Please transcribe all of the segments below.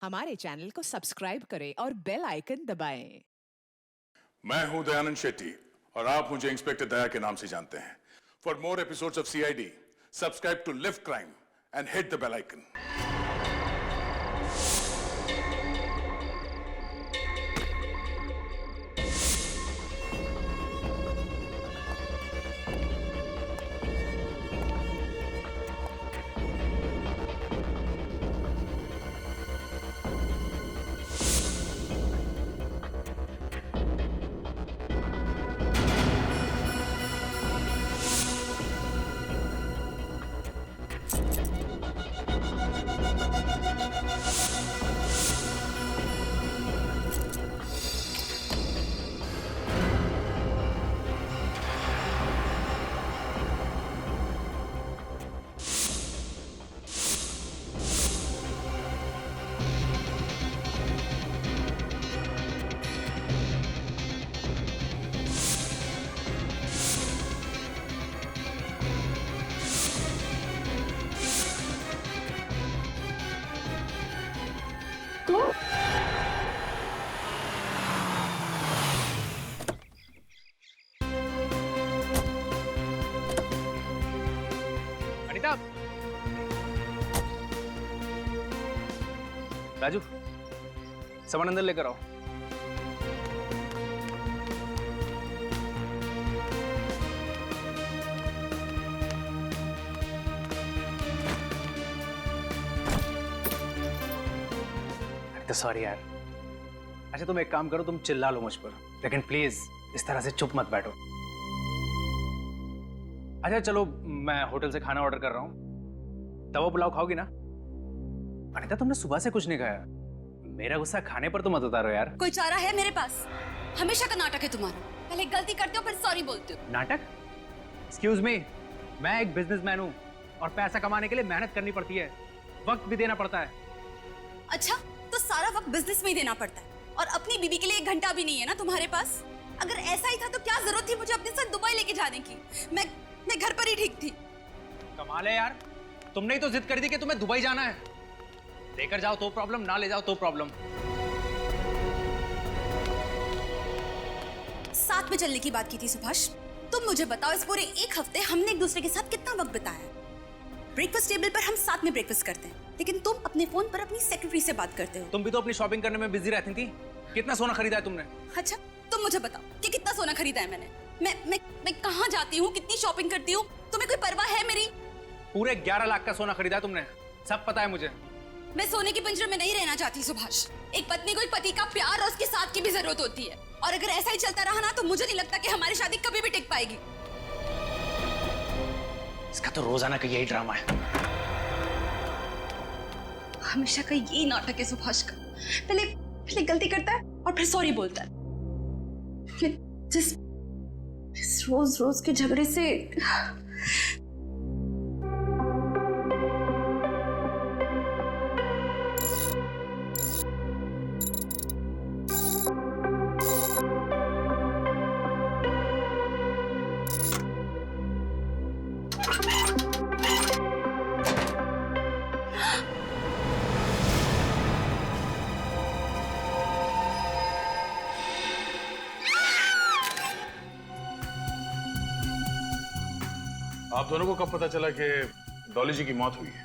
हमारे चैनल को सब्सक्राइब करें और बेल आइकन दबाएं। मैं हूं दयानंद शेट्टी और आप मुझे इंस्पेक्टर दया के नाम से जानते हैं। For more episodes of CID, subscribe to live crime and hit the bell icon. Anita, Raju, सामान अंदर लेकर आओ। अनीता सॉरी यार। अच्छा तुम एक काम करो, तुम चिल्ला लो मुझ पर, लेकिन प्लीज इस तरह से चुप मत बैठो। अच्छा चलो, मैं होटल से खाना ऑर्डर कर रहा हूँ। तवा पुलाव खाओगी ना? अनीता तुमने सुबह से कुछ नहीं खाया। मेरा गुस्सा खाने पर तो मत उतारो यार। कोई चारा है मेरे पास? हमेशा का नाटक है तुम्हारा। पहले गलती करते हो फिर सॉरी बोलते हो। नाटक? एक्सक्यूज मी, मैं एक बिजनेसमैन हूँ और पैसा कमाने के लिए मेहनत करनी पड़ती है, वक्त भी देना पड़ता है। अच्छा, तो सारा वक्त बिजनेस में ही देना पड़ता है और अपनी बीबी के लिए 1 घंटा भी नहीं है ना तुम्हारे पास? अगर ऐसा ही था तो क्या जरूरत थी मुझे अपने साथ दुबई लेके जाने की? मैं घर पर ही ठीक थी। कमाल है यार, तुमने ही तो जिद कर दी कि तुम्हें दुबई जाना है। लेकर जाओ तो प्रॉब्लम, ना ले जाओ तो प्रॉब्लम। साथ में चलने की बात की थी सुभाष। तुम मुझे बताओ, इस पूरे 1 हफ्ते हमने एक दूसरे के साथ कितना वक्त बिताया? ब्रेकफास्ट टेबल पर हम साथ में ब्रेकफास्ट करते हैं, लेकिन तुम अपने फोन पर अपनी सेक्रेटरी से बात करते हो। तुम भी तो अपनी शॉपिंग करने में बिजी रहती थी। कितना सोना खरीदा है तुमने? अच्छा, तुम मुझे बताओ कि कितना सोना खरीदा है मैंने? मैं कहाँ जाती हूँ, कितनी शॉपिंग करती हूँ, तुम्हें कोई परवाह है मेरी? पूरे 11 लाख का सोना खरीदा है तुमने, सब पता है मुझे। मैं सोने के पिंजरे में नहीं रहना चाहती सुभाष। एक पत्नी को एक पति का प्यार और उसके साथ की भी जरूरत होती है, और अगर ऐसा ही चलता रहा ना तो मुझे नहीं लगता कि हमारी शादी कभी भी टिक पाएगी। इसका तो रोजाना का यही ड्रामा है। हमेशा का यही नाटक है सुभाष का। पहले गलती करता है और फिर सॉरी बोलता है। जिस रोज रोज के झगड़े से आप दोनों को कब पता चला कि डॉली जी की मौत हुई है?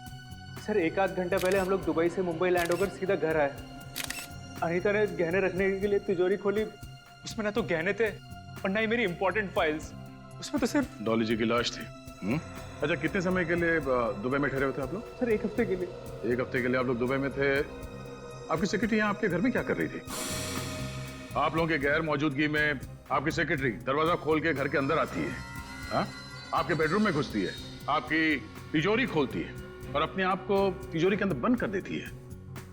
सर 1 आध घंटा पहले हम लोग दुबई से मुंबई लैंड होकर सीधा घर आए। अनीता ने गहने रखने के लिए तिजोरी खोली, उसमें ना तो गहने थे और ना ही मेरी इंपॉर्टेंट फाइल्स। उसमें तो सिर्फ डॉली जी की लाश थी। अच्छा, कितने समय के लिए दुबई में ठहरे हुए थे आप लोग? सर 1 हफ्ते के लिए। 1 हफ्ते के लिए आप लोग दुबई में थे। आपकी सेक्रेटरी यहाँ आपके घर में क्या कर रही थी? आप लोगों के गैर मौजूदगी में आपकी सेक्रेटरी दरवाजा खोल के घर के अंदर आती है, हाँ? आपके बेडरूम में घुसती है, आपकी तिजोरी खोलती है और अपने आप को तिजोरी के अंदर बंद कर देती है।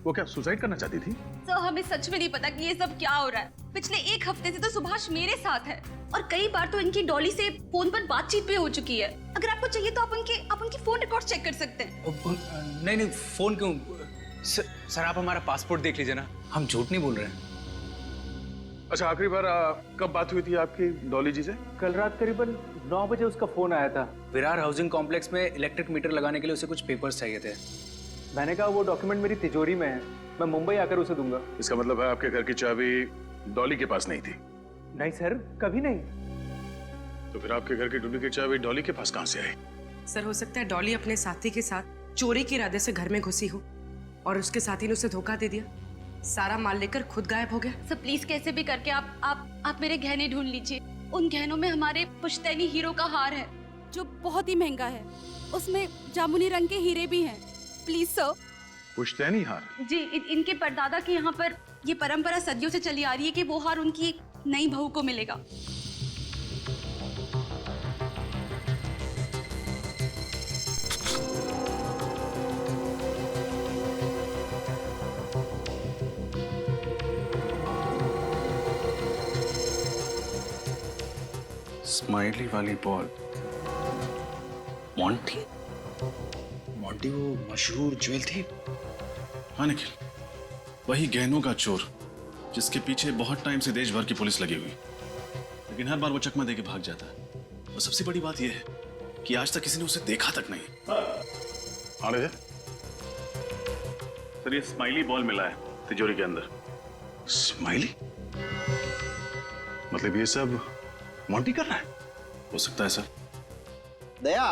वो क्या सुसाइड करना चाहती थी? तो हमें सच में नहीं पता कि ये सब क्या हो रहा है। पिछले 1 हफ्ते से तो सुभाष मेरे साथ है और कई बार तो इनकी डॉली से फोन पर बातचीत भी हो चुकी है। अगर आपको चाहिए तो आप उनकी फोन रिकॉर्ड चेक कर सकते हैं। नहीं, फोन क्यों? सर आप हमारा पासपोर्ट देख लीजिए ना, हम झूठ नहीं बोल रहे हैं। अच्छा, आखिरी बार कब बात हुई थी आपकी डॉली जी से? कल रात करीबन 9 बजे उसका फोन आया था। विरार हाउसिंग कॉम्प्लेक्स में इलेक्ट्रिक मीटर लगाने के लिए उसे कुछ पेपर्स चाहिए थे। मैंने कहा वो डॉक्यूमेंट मेरी तिजोरी में है, मैं मुंबई आकर उसे दूंगा। इसका मतलब है आपके घर की चाबी डॉली के पास नहीं थी? नहीं सर, कभी नहीं। तो फिर आपके घर की डुप्लीकेट चाबी डॉली के पास कहां से आई? सर हो सकता है डॉली अपने साथी के साथ चोरी के इरादे से घर में घुसी हो और उसके साथी ने उसे धोखा दे दिया, सारा माल लेकर खुद गायब हो गया। सर प्लीज कैसे भी करके आप मेरे गहने ढूंढ लीजिए। उन गहनों में हमारे पुश्तैनी हीरो का हार है जो बहुत ही महंगा है, उसमें जामुनी रंग के हीरे भी हैं। Please sir. पुश्तैनी हार? जी, इनके परदादा के यहाँ पर ये परंपरा सदियों से चली आ रही है कि वो हार उनकी एक नई बहू को मिलेगा। स्माइली वाली बॉल। मॉन्टी? मॉन्टी वो मशहूर ज्वेल थी? हाँ निखिल, वही गहनों का चोर जिसके पीछे बहुत टाइम से देश भर की पुलिस लगी हुई, लेकिन हर बार वो चकमा देके भाग जाता है। और सबसे बड़ी बात यह है कि आज तक किसी ने उसे देखा तक नहीं। हाँ राजा। सर ये स्माइली बॉल मिला है तिजोरी के अंदर। स्माइली? मतलब ये सब मॉन्टी कर रहा है? हो सकता है सर। दया,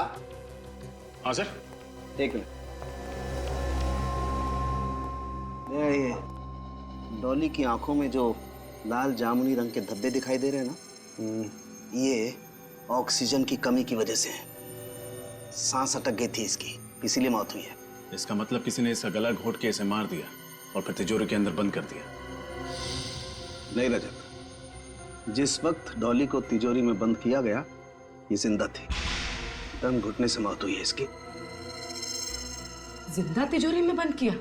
हाँ सर। एक मिनट। दया, ये डॉली की आंखों में जो लाल जामुनी रंग के धब्बे दिखाई दे रहे हैं ना, ये ऑक्सीजन की कमी की वजह से है। सांस अटक गई थी इसकी, इसीलिए मौत हुई है। इसका मतलब किसी ने इसका गला घोट के इसे मार दिया और फिर तिजोरी के अंदर बंद कर दिया। नहीं रजत, जिस वक्त डॉली को तिजोरी में बंद किया गया ये जिंदा थी। दम घुटने से मौत हुई है इसकी। जिंदा तिजोरी में बंद किया?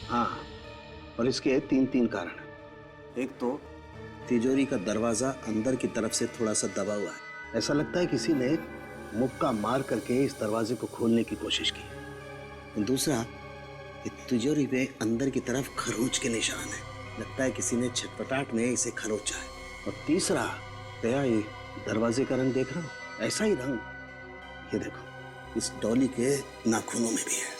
हाँ, और इसके तीन कारण हैं। एक तो तिजोरी का दरवाजा अंदर की तरफ से थोड़ा सा दबा हुआ है। ऐसा लगता है किसी ने मुक्का मार करके इस दरवाजे को खोलने की कोशिश की। दूसरा, ये तिजोरी पे अंदर की तरफ खरोंच के निशान है। लगता है किसी ने छटपटाट में इसे खरोचा है। और तीसरा, दया, ये दरवाजे का रंग देख रहा हूं, ऐसा ही रंग ये देखो इस डॉली के नाखूनों में भी है।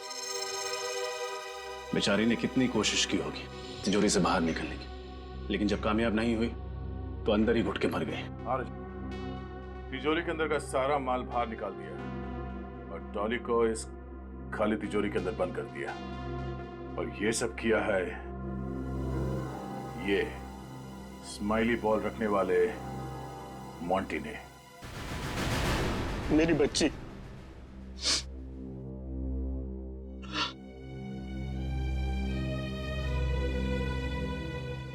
बेचारी ने कितनी कोशिश की होगी तिजोरी से बाहर निकलने की, लेकिन जब कामयाब नहीं हुई तो अंदर ही घुट के मर गई। तिजोरी के अंदर का सारा माल बाहर निकाल दिया और डॉली को इस खाली तिजोरी के अंदर बंद कर दिया। और ये सब किया है ये स्माइली बॉल रखने वाले मॉन्टी ने। मेरी बच्ची,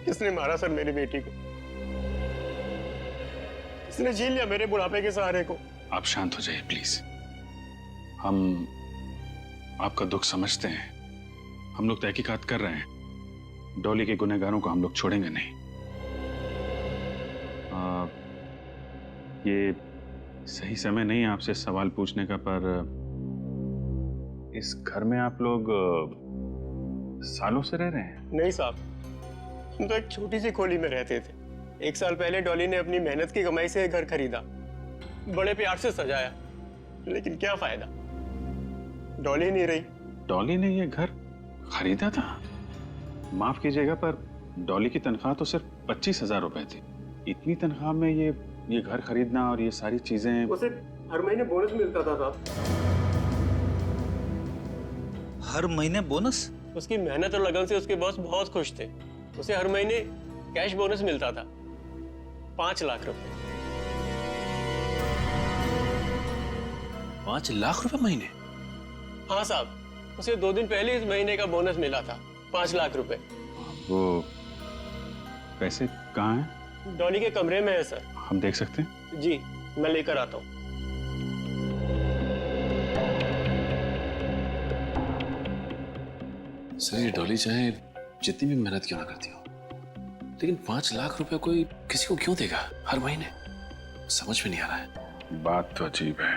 किसने मारा सर मेरी बेटी को? किसने झेल लिया मेरे बुढ़ापे के सहारे को? आप शांत हो जाइए प्लीज। हम आपका दुख समझते हैं। हम लोग तहकीकात कर रहे हैं। डॉली के गुनहगारों को हम लोग छोड़ेंगे नहीं। ये सही समय नहीं है आपसे सवाल पूछने का, पर इस घर में आप लोग सालों से रह रहे हैं? नहीं साहब, हम तो एक छोटी सी खोली में रहते थे। 1 साल पहले डॉली ने अपनी मेहनत की कमाई से घर खरीदा, बड़े प्यार से सजाया, लेकिन क्या फायदा, डॉली नहीं रही। डॉली ने ये घर खरीदा था? माफ कीजिएगा, पर डॉली की तनख्वाह तो सिर्फ 25,000 रुपए थी। इतनी तनख्वाह में ये घर खरीदना और ये सारी चीजें। उसे हर महीने बोनस मिलता था साहब। हर महीने बोनस? उसकी मेहनत और लगन से उसके बॉस बहुत खुश थे। उसे हर महीने कैश बोनस मिलता था, 5 लाख रुपए। 5 लाख रुपए महीने? हाँ साहब, उसे 2 दिन पहले इस महीने का बोनस मिला था, 5 लाख रुपए। वो पैसे कहाँ हैं? डॉली के कमरे में है सर। हम देख सकते हैं? जी, मैं लेकर आता हूँ। सर ये डॉली चाहे जितनी भी मेहनत क्यों ना करती हो, लेकिन 5 लाख रुपए कोई किसी को क्यों देगा हर महीने? समझ में नहीं आ रहा है। बात तो अजीब है।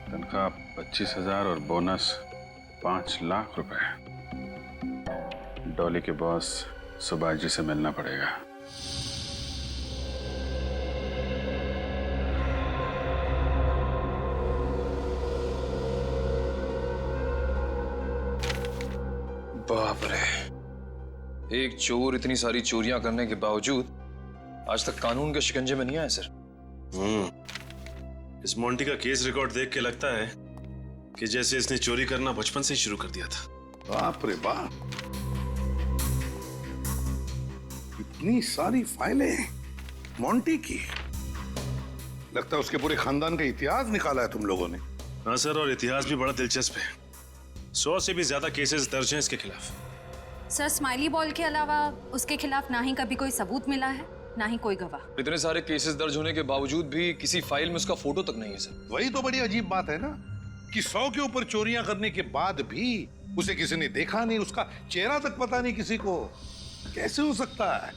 तनख्वाह 25,000 और बोनस 5 लाख रुपए। डॉली के बॉस सुभाष जी से मिलना पड़ेगा। बाप रे, एक चोर इतनी सारी चोरियां करने के बावजूद आज तक कानून के शिकंजे में नहीं आया सर। इस मोंटी का केस रिकॉर्ड देख के लगता है कि जैसे इसने चोरी करना बचपन से ही शुरू कर दिया था। बाप रे बाप, इतनी सारी फाइलें मोंटी की। लगता है उसके पूरे खानदान का इतिहास निकाला है तुम लोगों ने। हाँ सर, और इतिहास भी बड़ा दिलचस्प है। 100 से भी ज्यादा केसेस दर्ज हैं इसके खिलाफ। सर, स्माइली बॉल के अलावा उसके खिलाफ ना ही कभी कोई सबूत मिला है, ना ही कोई गवाह। इतने सारे केसेस दर्ज होने के बावजूद भी किसी फाइल में उसका फोटो तक नहीं है सर। वही तो बड़ी अजीब बात है ना कि 100 के ऊपर चोरियां करने के बाद भी उसे किसी ने देखा नहीं, उसका चेहरा तक पता नहीं किसी को। कैसे हो सकता है?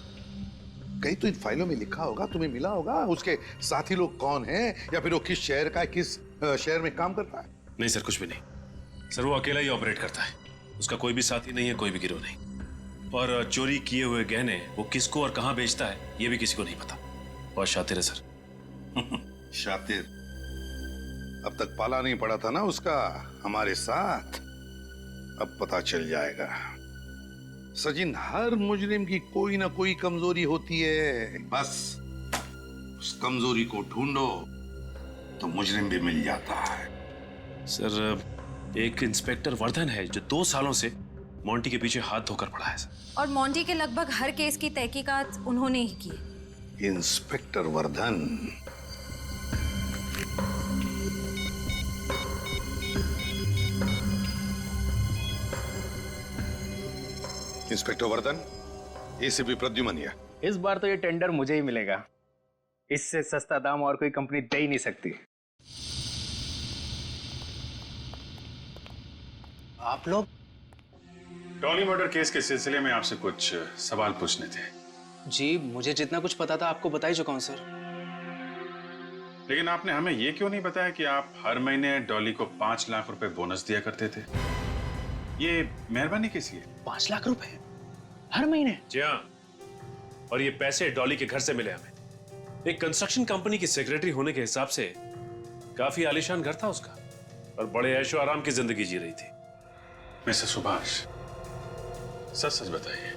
कहीं तो इन फाइलों में लिखा होगा, तुम्हें मिला होगा उसके साथी लोग कौन हैं, या फिर वो किस शहर का है, किस शहर में काम करता है। नहीं सर, कुछ भी नहीं सर, वो अकेला ही ऑपरेट करता है। उसका कोई भी साथी नहीं है, कोई भी गिरोह नहीं। और चोरी किए हुए गहने वो किसको और कहां बेचता है ये भी किसी को नहीं पता। बहुत शातिर है सर। शातिर? अब तक पाला नहीं पड़ा था ना उसका हमारे साथ, अब पता चल जाएगा। सचिन, हर मुजरिम की कोई ना कोई कमजोरी होती है, बस उस कमजोरी को ढूंढो तो मुजरिम भी मिल जाता है। सर, एक इंस्पेक्टर वर्धन है जो 2 सालों से मोंटी के पीछे हाथ धोकर पड़ा है सर। और मोंटी के लगभग हर केस की तहकीकात उन्होंने ही की। Inspector Vardhan? Inspector Vardhan, ACP Pradyuman. इस बार तो ये टेंडर मुझे ही मिलेगा। इससे सस्ता दाम और कोई कंपनी दे ही नहीं सकती। आप लोग? डॉली मर्डर केस के सिलसिले में आपसे कुछ सवाल पूछने थे। जी, मुझे जितना कुछ पता था आपको बता ही चुका हूं सर। लेकिन आपने हमें ये क्यों नहीं बताया कि आप हर महीने डॉली को 5 लाख रुपए बोनस दिया करते थे? ये मेहरबानी किस लिए? 5 लाख रुपए हर महीने? जी हाँ, और ये पैसे डॉली के घर से मिले हमें। एक कंस्ट्रक्शन कंपनी की सेक्रेटरी होने के हिसाब से काफी आलीशान घर था उसका, और बड़े ऐशो आराम की जिंदगी जी रही थी। मिस्टर सुभाष, सच सच बताइए,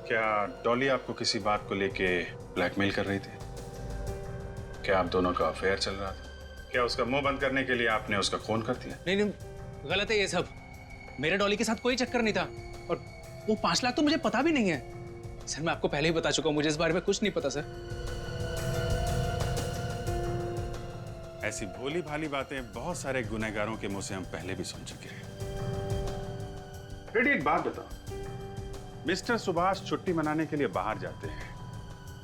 क्या डॉली आपको किसी बात को लेके ब्लैकमेल कर रही थी? क्या आप दोनों का अफेयर चल रहा था? क्या उसका मुंह बंद करने के लिए आपने उसका खून कर दिया? नहीं, गलत है ये सब। मेरे डॉली के साथ कोई चक्कर नहीं था, और वो 5 लाख तो मुझे पता भी नहीं है। सर, मैं आपको पहले ही बता चुका हूं, मुझे इस बारे में कुछ नहीं पता सर। ऐसी भोली भाली बातें बहुत सारे गुनहगारों के मुंह से हम पहले भी सुन चुके हैं। एक बात बताओ, मिस्टर सुभाष छुट्टी मनाने के लिए बाहर जाते हैं,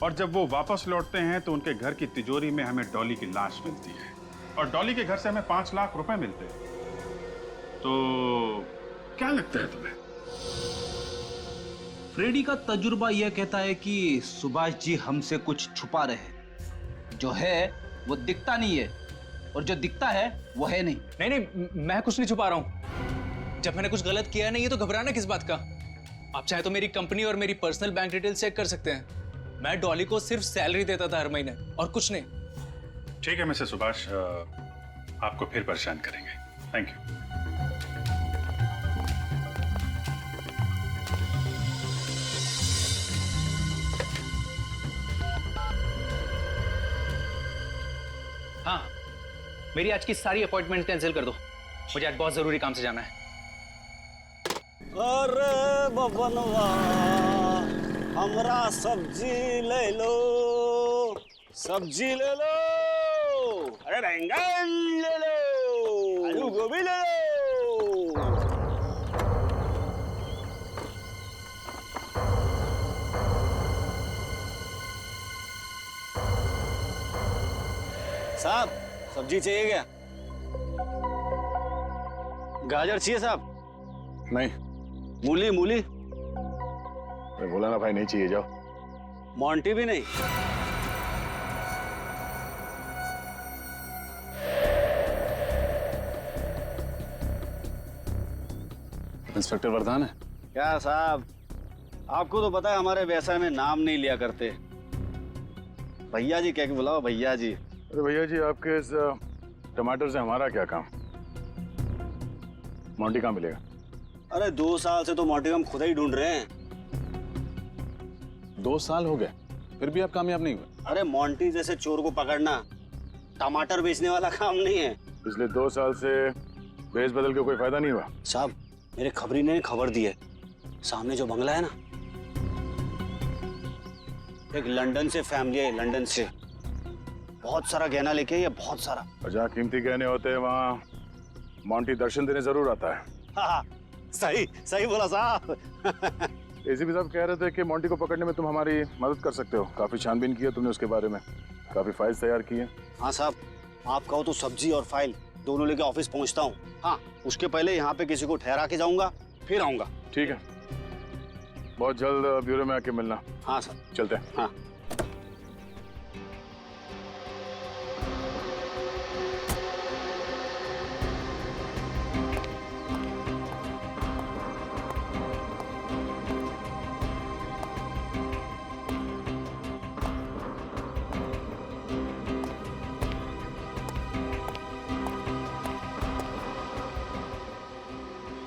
और जब वो वापस लौटते हैं तो उनके घर की तिजोरी में हमें डॉली की लाश मिलती है, और डॉली के घर से हमें 5 लाख रुपए मिलते हैं। तो क्या लगता है तुम्हें? फ्रेडी का तजुर्बा यह कहता है कि सुभाष जी हमसे कुछ छुपा रहे हैं। जो है वो दिखता नहीं है, और जो दिखता है वो है नहीं। नहीं, मैं कुछ नहीं छुपा रहा हूं। जब मैंने कुछ गलत किया नहीं, ये तो घबराना किस बात का? आप चाहे तो मेरी कंपनी और मेरी पर्सनल बैंक डिटेल चेक कर सकते हैं। मैं डॉली को सिर्फ सैलरी देता था हर महीने, और कुछ नहीं। ठीक है मिस्टर सुभाष, आपको फिर परेशान करेंगे। Thank you. हाँ, मेरी आज की सारी अपॉइंटमेंट कैंसिल कर दो, मुझे आज बहुत जरूरी काम से जाना है। अरे बबनवा, हमरा सब्जी ले लो, सब्जी ले लो, अरे बैंगन ले लो, आलू गोभी ले लो। साहब, सब्जी चाहिए क्या? गाजर चाहिए साहब? नहीं। मूली? मूली मैं बोला ना भाई, नहीं चाहिए, जाओ। मोंटी भी नहीं? इंस्पेक्टर वर्धन है क्या साहब? आपको तो पता है हमारे व्यवसाय में नाम नहीं लिया करते। भैया जी कह के बुलाओ, भैया जी। अरे भैया जी, आपके इस टमाटर से हमारा क्या काम? मोंटी कहाँ मिलेगा? अरे 2 साल से तो मोंटी को हम खुद ही ढूंढ रहे हैं। 2 साल हो गए, फिर भी आप कामयाब नहीं हुए। अरे मोंटी जैसे चोर को पकड़ना टमाटर बेचने वाला काम नहीं है। पिछले 2 साल से भेस बदल के कोई फायदा नहीं हुआ। साहब, मेरे खबरी ने खबर दी है, सामने जो बंगला है ना, एक लंदन से फैमिली है, लंदन से बहुत सारा गहना लेके आई है, बहुत सारा। और जहाँ कीमती गहने होते हैं वहाँ मोंटी दर्शन देने जरूर आता है। हाँ, सही सही बोला साहब। एसीपी साहब कह रहे थे कि मोंटी को पकड़ने में तुम हमारी मदद कर सकते हो। काफी छानबीन की है तुमने उसके बारे में, काफी फाइल्स तैयार की है। हाँ साहब, आप कहो तो सब्जी और फाइल दोनों लेके ऑफिस पहुंचता हूँ। हाँ, उसके पहले यहाँ पे किसी को ठहरा के जाऊंगा, फिर आऊंगा। ठीक है, बहुत जल्द ब्यूरो में आके मिलना। हाँ सर, चलते हैं। हाँ।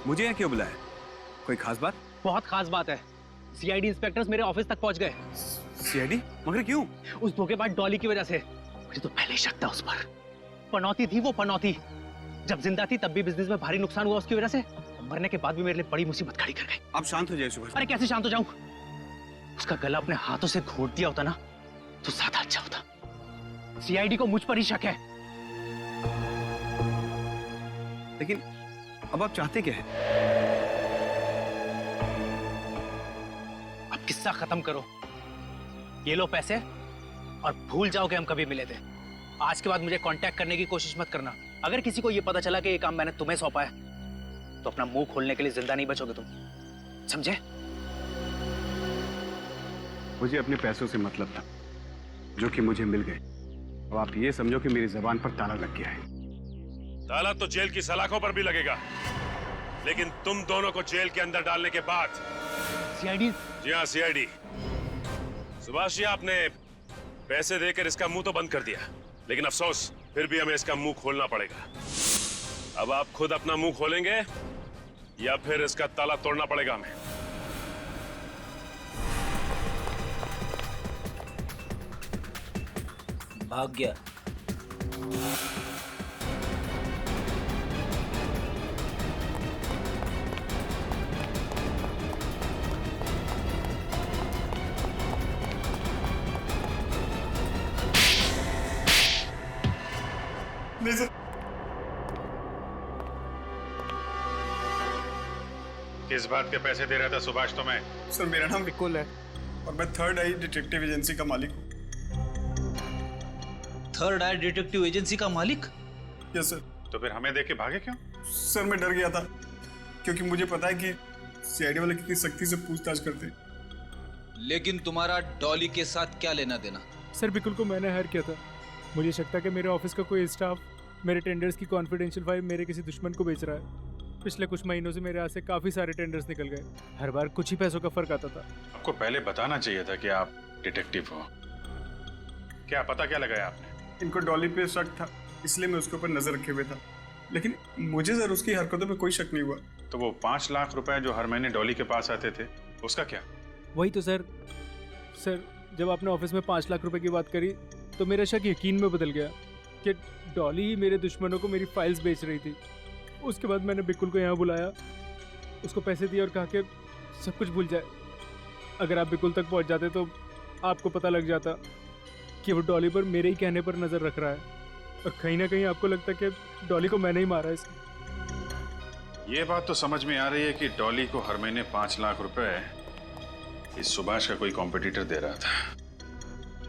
मुझे यहाँ क्यों बुलाया? कोई खास बात? बहुत खास बात है। सीआईडी इंस्पेक्टर्स मेरे ऑफिस तक पहुंच गए। सीआईडी? मगर क्यों? उस धोखेबाज डॉली की वजह से। मुझे तो पहले ही शक था उस पर। पनौती थी वो, पनौती। जब जिंदा थी तब भी बिजनेस में भारी नुकसान हुआ उसकी वजह से, मरने के बाद भी मेरे लिए बड़ी मुसीबत खड़ी कर गई। आप शांत हो जाइए सुभाष। अरे कैसे शांत हो जाऊं? उसका गला अपने हाथों से घोट दिया होता ना तो ज्यादा अच्छा होता। सीआईडी को मुझ पर ही शक है। लेकिन अब आप चाहते क्या है? अब किस्सा खत्म करो, ये लो पैसे और भूल जाओ कि हम कभी मिले थे। आज के बाद मुझे कांटेक्ट करने की कोशिश मत करना। अगर किसी को ये पता चला कि ये काम मैंने तुम्हें सौंपा है तो अपना मुंह खोलने के लिए जिंदा नहीं बचोगे तुम, समझे? मुझे अपने पैसों से मतलब था जो कि मुझे मिल गए। अब आप ये समझो कि मेरी जुबान पर ताला लग गया है। ताला तो जेल की सलाखों पर भी लगेगा, लेकिन तुम दोनों को जेल के अंदर डालने के बाद। सीआईडी? जी हाँ, सीआईडी। सुभाष जी, आपने पैसे देकर इसका मुंह तो बंद कर दिया, लेकिन अफसोस फिर भी हमें इसका मुंह खोलना पड़ेगा। अब आप खुद अपना मुंह खोलेंगे या फिर इसका ताला तोड़ना पड़ेगा हमें? भाग गया। नहीं सर। किस बात के पैसे दे रहा था सुभाष तुम्हें? सर, मेरा नाम विकुल है और मैं थर्ड आई डिटेक्टिव एजेंसी का मालिक हूँ। थर्ड आई डिटेक्टिव एजेंसी का मालिक? Yes sir. तो फिर हमें देख के भागे क्यों? सर, मैं डर गया था क्योंकि मुझे पता है कि सीआईडी वाले कितनी सख्ती से पूछताछ करते हैं। लेकिन तुम्हारा डॉली के साथ क्या लेना देना? सर, बिल्कुल को मैंने हायर किया था। मुझे शक था कि मेरे ऑफिस का कोई स्टाफ मेरे टेंडर्स की कॉन्फिडेंशियल फाइल मेरे किसी दुश्मन को बेच रहा है। पिछले कुछ महीनों से मेरे हाथ से काफी सारे टेंडर्स निकल गए। हर बार कुछ ही पैसों का फर्क आता था। आपको पहले बताना चाहिए था कि आप डिटेक्टिव हो। क्या पता क्या लगाया आपने? इनको डॉली पे शक था, इसलिए मैं उसके ऊपर नजर रखे हुए था, लेकिन मुझे सर उसकी हरकतों पे कोई शक नहीं हुआ। तो वो 5 लाख रुपए जो हर महीने डॉली के पास आते थे, उसका क्या? वही तो सर, जब आपने ऑफिस में 5 लाख रुपए की बात करी तो मेरा शक यकीन में बदल गया कि डॉली ही मेरे दुश्मनों को मेरी फाइल्स बेच रही थी। उसके बाद मैंने बिकुल को यहाँ बुलाया, उसको पैसे दिए और कहा कि सब कुछ भूल जाए। अगर आप बिकुल तक पहुँच जाते तो आपको पता लग जाता कि वो डॉली पर मेरे ही कहने पर नज़र रख रहा है और कहीं ना कहीं आपको लगता कि डॉली को मैंने ही मारा इसको। ये बात तो समझ में आ रही है कि डॉली को हर महीने 5 लाख रुपए इस सुभाष का कोई कॉम्पिटिटर दे रहा था,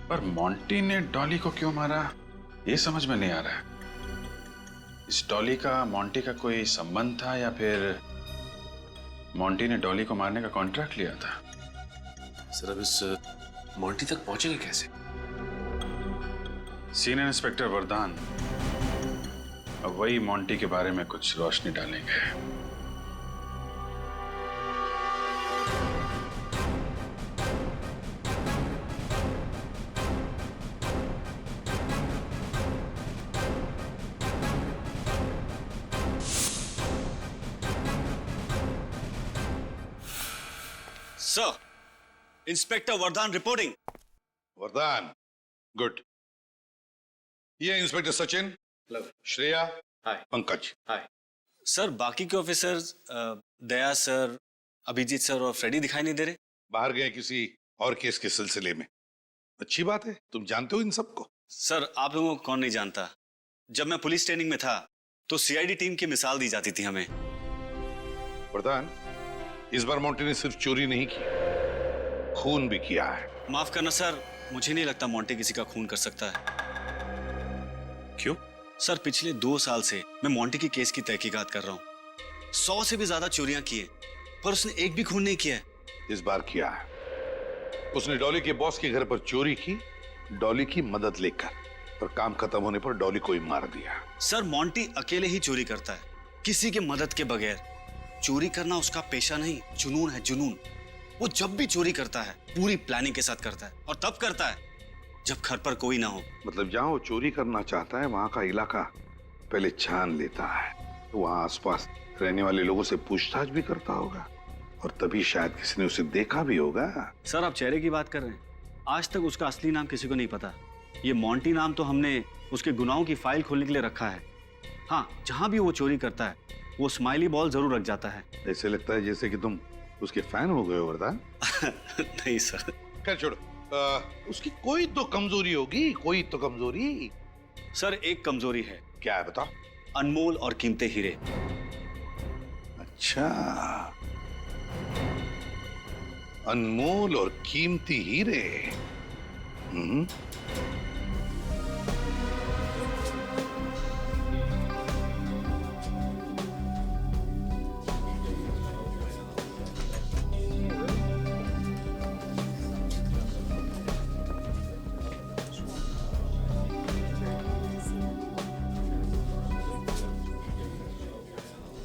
पर मोंटी ने डॉली को क्यों मारा ये समझ में नहीं आ रहा है। इस डॉली का मोंटी का कोई संबंध था या फिर मोंटी ने डॉली को मारने का कॉन्ट्रैक्ट लिया था? सर, अब इस मोंटी तक पहुंचेंगे कैसे? सीनियर इंस्पेक्टर वरदान अब वही मोंटी के बारे में कुछ रोशनी डालेंगे। सर, इंस्पेक्टर वरदान रिपोर्टिंग। वरदान, गुड। ये इंस्पेक्टर सचिन, श्रेया, पंकज। सर, बाकी के ऑफिसर्स दया सर, अभिजीत सर और फ्रेडी दिखाई नहीं दे रहे। बाहर गए किसी और केस के सिलसिले में। अच्छी बात है, तुम जानते हो इन सबको। सर, आप लोगों को कौन नहीं जानता। जब मैं पुलिस ट्रेनिंग में था तो सीआईडी टीम की मिसाल दी जाती थी हमें। वरदान, इस बार मोंटी ने सिर्फ चोरी नहीं की, खून भी किया है। माफ करना सर, मुझे नहीं लगता मोंटी किसी का खून कर सकता है। क्यों? सर, पिछले 2 साल से मैं मोंटी की केस की तहकीकात कर रहा हूँ। 100 से भी ज्यादा चोरियां की है, पर उसने एक भी खून नहीं किया है। इस बार किया है। उसने डॉली के बॉस के घर पर चोरी की, डॉली की मदद लेकर, पर काम खत्म होने पर डॉली को ही मार दिया। सर, मोंटी अकेले ही चोरी करता है, किसी की मदद के बगैर। चोरी करना उसका पेशा नहीं, जुनून है, जुनून। वो जब भी चोरी करता है पूरी प्लानिंग के साथ करता है, और तब करता है जब घर पर कोई ना हो। मतलब जहां वो चोरी करना चाहता है वहां का इलाका पहले छान लेता है, तो वहां आसपास रहने वाले लोगों से पूछताछ भी करता होगा, और तभी शायद किसी ने उसे देखा भी होगा। सर, आप चेहरे की बात कर रहे हैं। आज तक उसका असली नाम किसी को नहीं पता। ये मोंटी नाम तो हमने उसके गुनाहों की फाइल खोलने के लिए रखा है। हाँ, जहां भी वो चोरी करता है वो स्माइली बॉल जरूर रख जाता है। ऐसे लगता है जैसे कि तुम उसके फैन हो गए हो वरदान। नहीं सर। खैर छोड़ो, उसकी कोई तो कमजोरी होगी, कोई तो कमजोरी। सर, एक कमजोरी है। क्या है बताओ? अनमोल और कीमती हीरे। अच्छा, अनमोल और कीमती हीरे।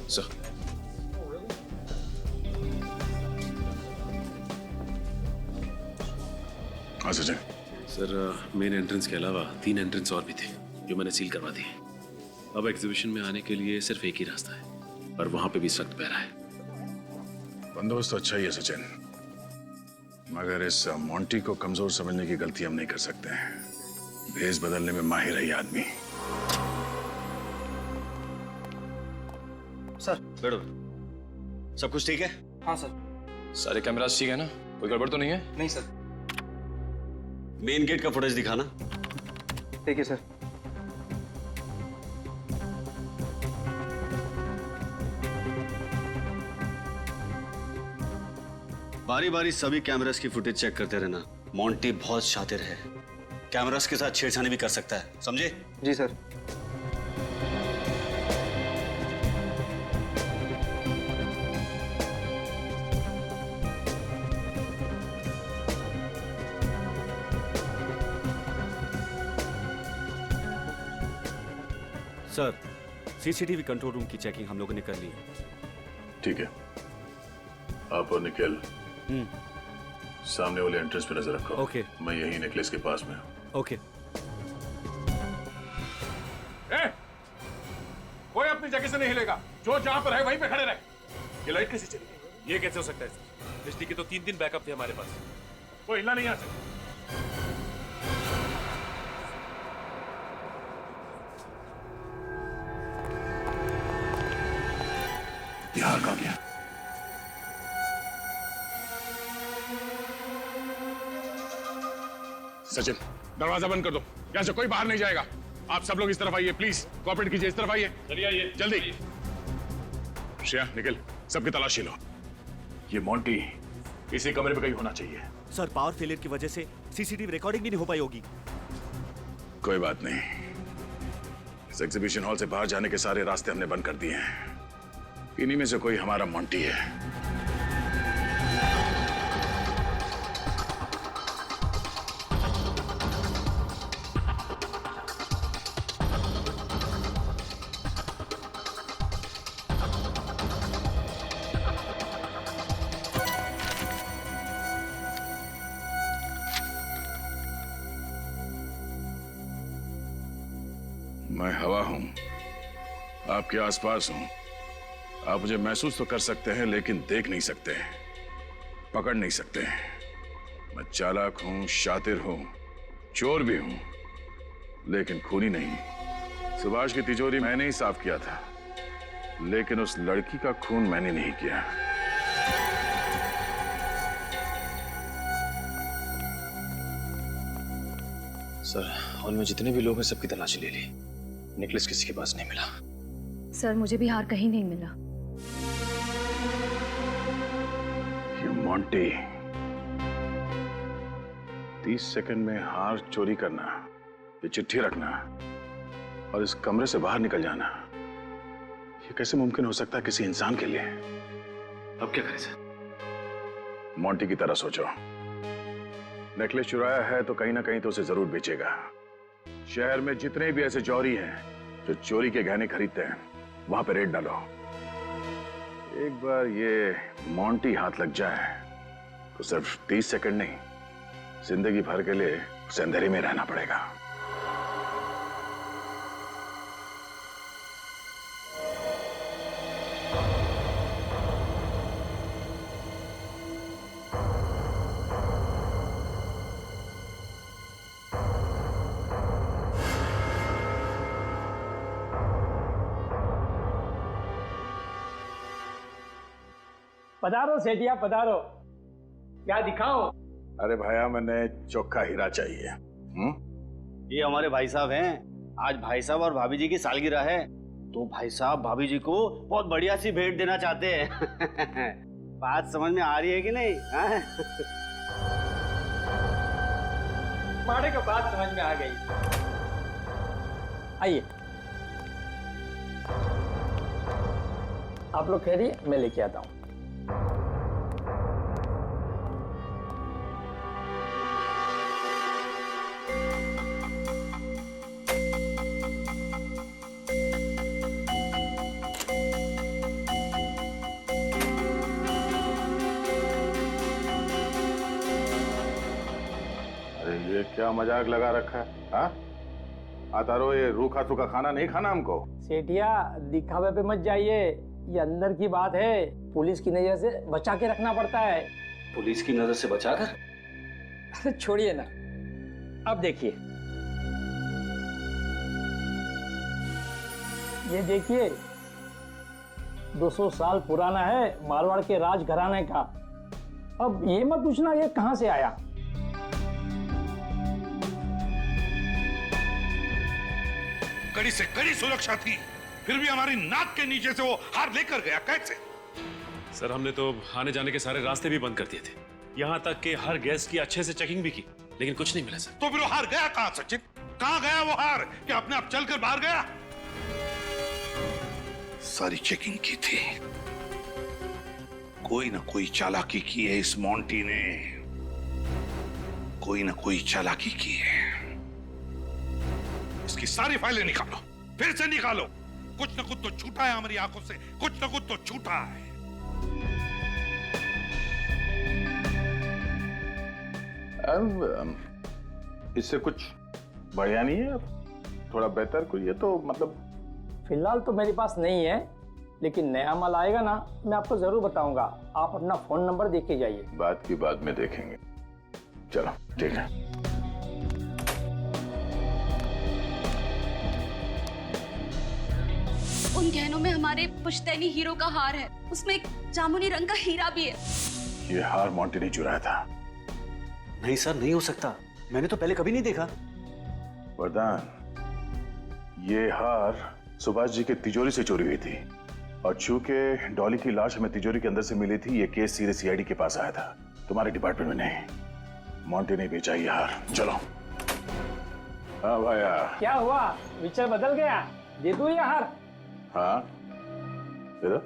सर, हाँ सचिन। सर, मेन एंट्रेंस के अलावा 3 एंट्रेंस और भी थे जो मैंने सील करवा दिए। अब एग्जीबिशन में आने के लिए सिर्फ एक ही रास्ता है, और वहां पे भी सख्त पहरा है। बंदोबस्त तो अच्छा ही है सचिन, मगर इस मोंटी को कमजोर समझने की गलती हम नहीं कर सकते हैं। भेष बदलने में माहिर है ये आदमी। सर, बैठो। सब कुछ ठीक है? हाँ सर। सारे कैमरास ठीक है ना? कोई गड़बड़ तो नहीं है? नहीं सर। मेन गेट का फुटेज दिखाना। ठीक है सर। बारी बारी सभी कैमरास की फुटेज चेक करते रहना। मोंटी बहुत शातिर है, कैमरास के साथ छेड़छाड़ी भी कर सकता है, समझे? जी sir. Sir, CCTV control room की चेकिंग हम लोगों ने कर ली। ठीक है, आप और निखिल सामने वाले एंट्रेंस पे नजर रखो। ओके। मैं यही नेकलेस के पास में हूँ। ओके। कोई अपनी जगह से नहीं हिलेगा, जो जहां पर है वहीं पे खड़े रहे। ये लाइट कैसे चली गई? ये कैसे हो सकता है सर? बिजली के तो 3 दिन बैकअप थे हमारे पास, कोई हिलना नहीं आ सकता। बिहार का गया। सचिन, दरवाजा बंद कर दो, यहां से कोई बाहर नहीं जाएगा। आप सब लोग इस तरफ आइए, प्लीज कोऑपरेट कीजिए। इस तरफ आइए। चलिए आइए, जल्दी। श्रेया, निखिल, सबकी तलाशी लो। ये मोंटी इसी कमरे में कहीं होना चाहिए। सर, पावर फेलियर की वजह से सीसीटीवी रिकॉर्डिंग भी नहीं हो पाई होगी। कोई बात नहीं, इस एग्जीबिशन हॉल से बाहर जाने के सारे रास्ते हमने बंद कर दिए हैं। इन्हीं में से कोई हमारा मोंटी है। मैं हवा हूं, आपके आसपास हूं। आप मुझे महसूस तो कर सकते हैं लेकिन देख नहीं सकते। पकड़ नहीं सकते। मैं चालाक हूं, शातिर हूं, चोर भी हूं, लेकिन खूनी नहीं। सुभाष की तिजोरी मैंने ही साफ किया था, लेकिन उस लड़की का खून मैंने नहीं किया। सर, हॉल में जितने भी लोग हैं सबकी तलाशी ले ली, नेकलेस किसी के पास नहीं मिला। सर मुझे भी हार कहीं नहीं मिला। ये मोंटी 30 सेकंड में हार चोरी करना, ये चिट्ठी रखना और इस कमरे से बाहर निकल जाना, ये कैसे मुमकिन हो सकता है किसी इंसान के लिए? अब क्या करें सर? मोंटी की तरह सोचो। नेकलेस चुराया है तो कहीं ना कहीं तो उसे जरूर बेचेगा। शहर में जितने भी ऐसे चोरी हैं जो चोरी के गहने खरीदते हैं, वहां पे रेड डालो। एक बार ये मोंटी हाथ लग जाए तो सिर्फ 30 सेकंड नहीं, जिंदगी भर के लिए उसे अंधेरे में रहना पड़ेगा। पधारो सेठिया पधारो, क्या दिखाओ? अरे भाया, मैंने चोखा हीरा चाहिए। ये हमारे भाई साहब हैं। आज भाई साहब और भाभी जी की सालगिरह है, तो भाई साहब भाभी जी को बहुत बढ़िया सी भेंट देना चाहते हैं। बात समझ में आ रही है कि नहीं? माड़े को बात समझ में आ गई। आइए, आप लोग कह रही मैं लेके आता हूँ। ये क्या मजाक लगा रखा है? हाँ? आता रहो, ये रूखा सूखा खाना नहीं खाना हमको। सेठिया दिखावे पे मत जाइए, ये अंदर की बात है, पुलिस की नजर से बचा के रखना पड़ता है। पुलिस की नजर से बचाकर? अरे छोड़िए ना, अब देखिए, ये देखिए 200 साल पुराना है, मारवाड़ के राज घराने का। अब ये मत पूछना ये कहां से आया। कड़ी से कड़ी सुरक्षा थी, फिर भी हमारी नाक के नीचे से वो हार लेकर गया। कैसे? सर, हमने तो आने जाने के सारे रास्ते भी बंद कर दिए थे, यहाँ तक कि हर गेस्ट की अच्छे से चेकिंग भी की, लेकिन कुछ नहीं मिला सर। तो फिर वो हार गया कहां सचिन? कहां गया वो हार? क्या अपने आप चलकर बाहर गया? सारी चेकिंग की थी, कोई ना कोई चालाकी की है इस मोंटी ने, कोई ना कोई चालाकी की है। इसकी सारी फाइलें निकालो, फिर से निकालो। कुछ न कुछ तो छूटा है हमारी आंखों से, कुछ न कुछ तो छूटा है। इससे कुछ बढ़िया नहीं है? थोड़ा बेहतर कोई है तो मतलब। फिलहाल तो मेरे पास नहीं है, लेकिन नया माल आएगा ना, मैं आपको जरूर बताऊंगा। आप अपना फोन नंबर देख के जाइए। बात की बाद में देखेंगे। चलो ठीक है। उन गहनों में हमारे पुश्तैनी हीरो का हार है, उसमें एक जामुनी रंग का हीरा भी है। ये हार मोंटी ने चुराया था। नहीं सर, नहीं हो सकता, मैंने तो पहले कभी नहीं देखा। वरदान, ये हार सुभाष जी के तिजोरी से चोरी हुई थी, और चूंकि डॉली की लाश हमें तिजोरी के अंदर से मिली थी, ये केस सीधे सीआईडी के पास आया था, तुम्हारे डिपार्टमेंट में नहीं। मोंटी ने बेचा ये हार। चलो। हाँ भाया, क्या हुआ, विचार बदल गया? दे दूं ये हार? हाँ दे दो।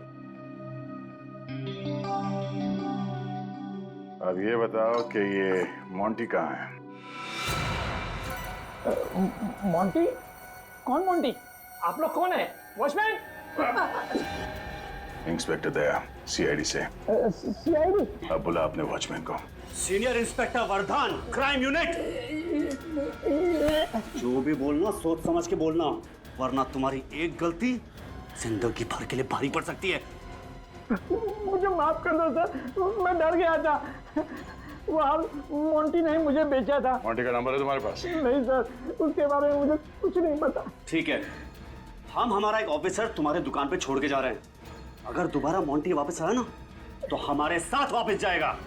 अब ये बताओ कि ये मोंटी कहाँ है? मोंटी? कौन मोंटी? आप लोग कौन है? वॉचमैन? इंस्पेक्टर दया, सीआईडी से। सीआईडी? अब बुला अपने वॉचमैन को। Senior inspector Vardhan, crime unit. जो भी बोलना सोच समझ के बोलना, वरना तुम्हारी एक गलती जिंदगी भर के लिए भारी पड़ सकती है। मुझे माफ कर दो सर, मैं डर गया था। वहाँ मोंटी ने मुझे बेचा था। मोंटी का नंबर है तुम्हारे पास? नहीं सर, उसके बारे में मुझे कुछ नहीं पता। ठीक है, हम हमारा एक ऑफिसर तुम्हारे दुकान पे छोड़ के जा रहे हैं। अगर दोबारा मोंटी वापस आया ना तो हमारे साथ वापस जाएगा।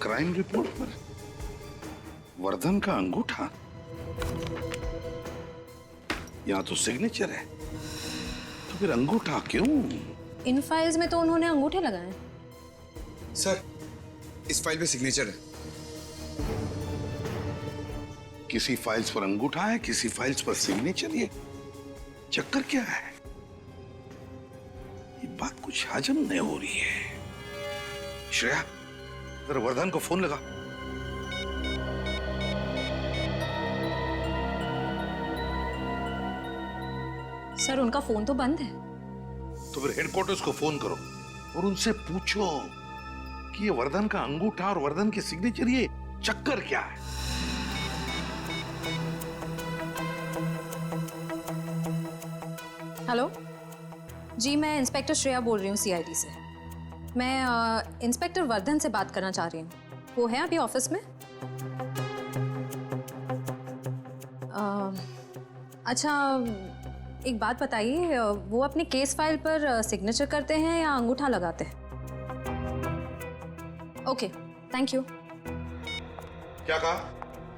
क्राइम रिपोर्ट पर वर्धन का अंगूठा, यहाँ तो सिग्नेचर है, तो फिर अंगूठा क्यों? इन फाइल्स में तो उन्होंने अंगूठे लगाए। सर, इस फाइल पे सिग्नेचर है। किसी फाइल्स पर अंगूठा है, किसी फाइल्स पर सिग्नेचर। ये चक्कर क्या है? ये बात कुछ हजम नहीं हो रही है। श्रेया, जरा वर्धन को फोन लगा। सर, उनका फोन तो बंद है। तो फिर हेडक्वार्टर्स को फोन करो और उनसे पूछो कि ये वर्धन का अंगूठा और वर्धन के सिग्नेचर, ये चक्कर क्या है? हेलो जी, मैं इंस्पेक्टर श्रेया बोल रही हूँ सीआईडी से। मैं इंस्पेक्टर वर्धन से बात करना चाह रही हूँ। वो है अभी ऑफिस में? अच्छा, एक बात बताइए, वो अपने केस फाइल पर सिग्नेचर करते हैं या अंगूठा लगाते हैं? Okay, thank you. क्या कहा?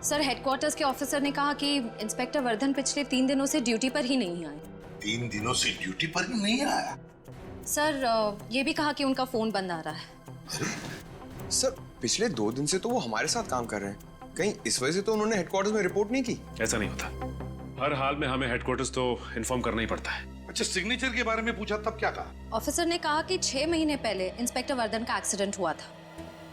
सर, हेडक्वार्टर्स के ऑफिसर ने कहा कि इंस्पेक्टर वर्धन पिछले 3 दिनों से ड्यूटी पर ही नहीं आए। 3 दिनों से ड्यूटी पर ही नहीं आया? सर, ये भी कहा कि उनका फोन बंद आ रहा है। सर, पिछले 2 दिन से तो वो हमारे साथ काम कर रहे हैं। कहीं इस वजह से तो उन्होंने हेडक्वार्टर्स में रिपोर्ट नहीं की? ऐसा नहीं होता, हर हाल में हमें हेडक्वार्टर्स तो इन्फॉर्म करना ही पड़ता है। अच्छा, सिग्नेचर के बारे में पूछा तब क्या कहा? ऑफिसर ने कहा कि 6 महीने पहले इंस्पेक्टर वर्धन का एक्सीडेंट हुआ था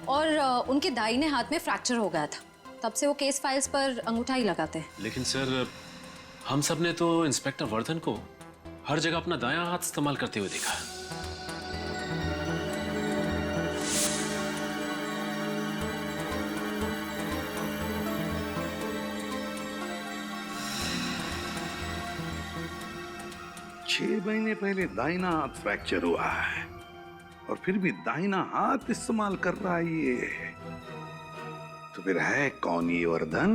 और उनके दाहिने हाथ में फ्रैक्चर हो गया था। तब से वो केस फाइल्स पर अंगूठा ही लगाते हैं। लेकिन सर, हम सब ने तो इंस्पेक्टर वर्धन को हर जगह अपना दायां हाथ इस्तेमाल करते हुए देखा। छह महीने पहले दाहिना हाथ फ्रैक्चर हुआ है और फिर भी दाहिना हाथ इस्तेमाल कर रहा है ये। तो फिर है कौन ये वर्धन?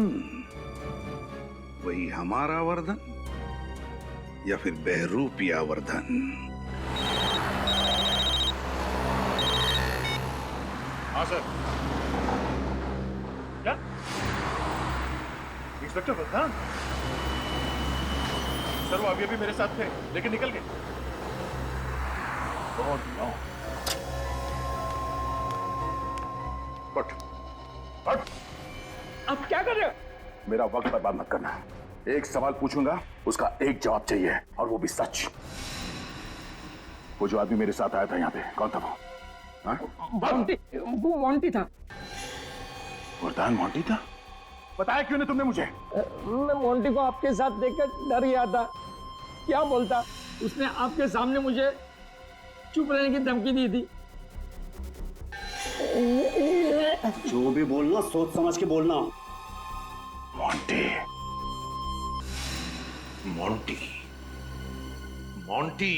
वही हमारा वर्धन या फिर बहरूपिया वर्धन? हाँ सर। क्या इंस्पेक्टर वर्धन? सर, वो अभी मेरे साथ थे लेकिन निकल गए। Oh, no. बट आप क्या कर रहे हो? मेरा वक्त बर्बाद मत करना। एक सवाल पूछूंगा, उसका एक जवाब चाहिए और वो भी सच। वो जो आदमी मेरे साथ आया था यहाँ पे, कौन था वो? मोंटी, वो मोंटी था। वर्धन मोंटी था? बताया क्यों नहीं तुमने मुझे? मैं मोंटी को आपके साथ देखकर डर गया था। क्या बोलता? उसने आपके सामने मुझे चुप रहने की धमकी दी थी। जो भी बोलना सोच समझ के बोलना। मोंटी, मोंटी, मोंटी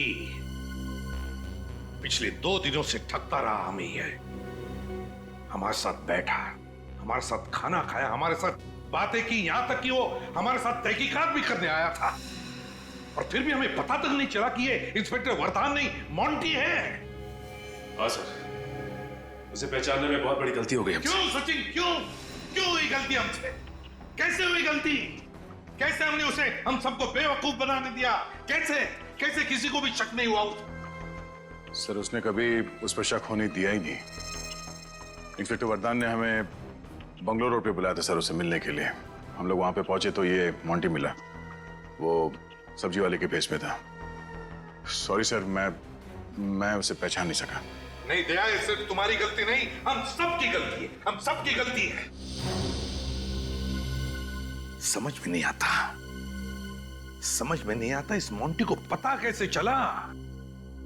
पिछले 2 दिनों से ठगता रहा हमें। ये हमारे साथ बैठा, हमारे साथ खाना खाया, हमारे साथ बातें की, यहां तक कि वो हमारे साथ तहकीकात भी करने आया था और फिर भी हमें पता तक नहीं चला कि ये इंस्पेक्टर वर्धन नहीं मोंटी है। हाँ सर, उसे पहचानने में बहुत बड़ी गलती हो गई हमसे। क्यों सचिन, क्यों हुई गलती हमसे? कैसे हुई गलती? कैसे हमने उसे, हम सबको बेवकूफ बनाने दिया? कैसे किसी को भी शक नहीं हुआ? सर, उसने कभी उस पर शक होने दिया ही नहीं। इंस्पेक्टर वर्धन ने हमें बंगलोर रोड पे बुलाया था सर, उसे मिलने के लिए। हम लोग वहां पे पहुंचे तो ये मोंटी मिला। वो सब्जी वाले के भेष में था। सॉरी सर, मैं उसे पहचान नहीं सका। नहीं दया, ये सिर्फ तुम्हारी गलती नहीं, हम सबकी गलती है। हम सबकी गलती है। समझ में नहीं आता इस मोंटी को पता कैसे चला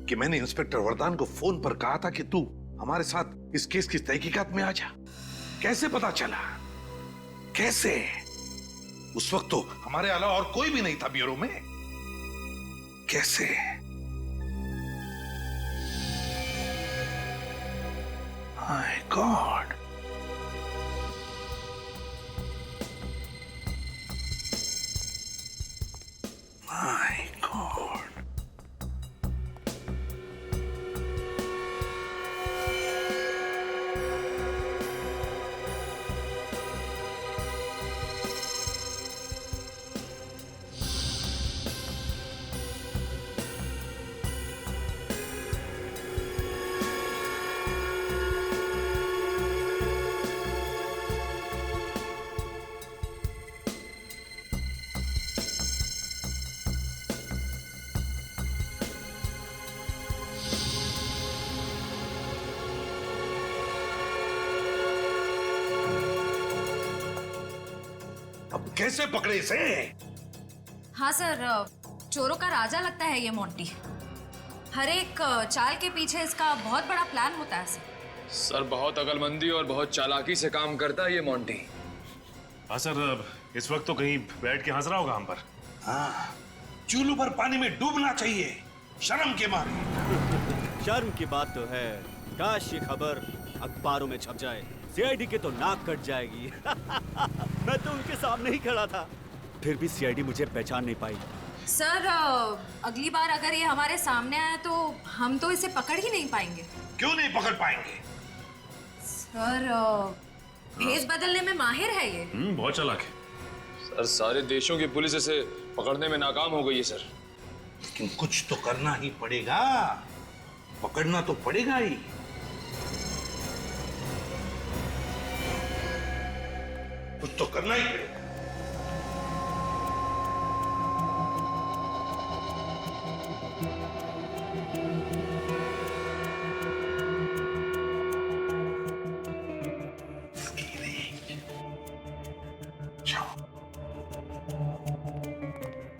कि मैंने इंस्पेक्टर वर्धन को फोन पर कहा था कि तू हमारे साथ इस केस की तहकीकात में आ जा। कैसे पता चला? कैसे? उस वक्त तो हमारे अलावा और कोई भी नहीं था ब्यूरो में। कैसे? My God. My God. अब कैसे पकड़े इसे? हाँ सर, चोरों का राजा लगता है ये मोंटी। हर एक चाल के पीछे इसका बहुत बड़ा प्लान होता है सर, बहुत अकलमंदी और बहुत चालाकी से काम करता है ये मोंटी। हाँ सर, इस वक्त तो कहीं बैठ के हंस रहा होगा हम पर। हाँ, चूल्हू पर पानी में डूबना चाहिए शर्म के मारे। शर्म की बात तो है, काश ये खबर अखबारों में छप जाए, सीआईडी के तो नाक कट जाएगी। मैं तो उनके सामने ही खड़ा था, फिर भी सीआईडी मुझे पहचान नहीं पाई। सर, अगली बार अगर ये हमारे सामने आया तो हम तो इसे पकड़ ही नहीं पाएंगे। क्यों नहीं पकड़ पाएंगे? सर, भेस बदलने में माहिर है ये। बहुत चालाक है। सर, सारे देशों की पुलिस इसे पकड़ने में नाकाम हो गई है सर। लेकिन कुछ तो करना ही पड़ेगा, पकड़ना तो पड़ेगा ही। कुछ तो करना ही पड़ेगा।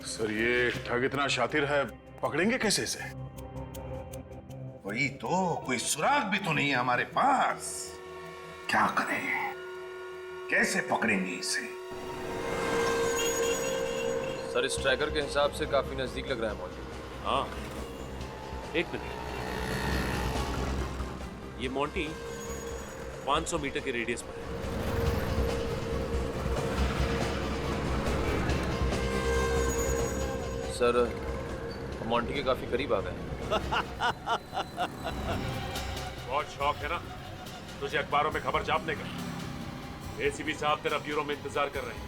सर, ये ठग इतना शातिर है, पकड़ेंगे कैसे इसे? वही तो, कोई सुराग भी तो नहीं है हमारे पास। क्या करें? कैसे पकड़ेंगे इसे? सर, इस ट्रैकर के हिसाब से काफी नजदीक लग रहा है मोंटी। हाँ, एक मिनट। ये मोंटी 500 मीटर के रेडियस पर है। सर, मोंटी के काफी करीब आ गए। बहुत शौक है ना तुझे अखबारों में खबर छापने का। एसीपी साहब तेरा ब्यूरो में इंतजार कर रहे हैं।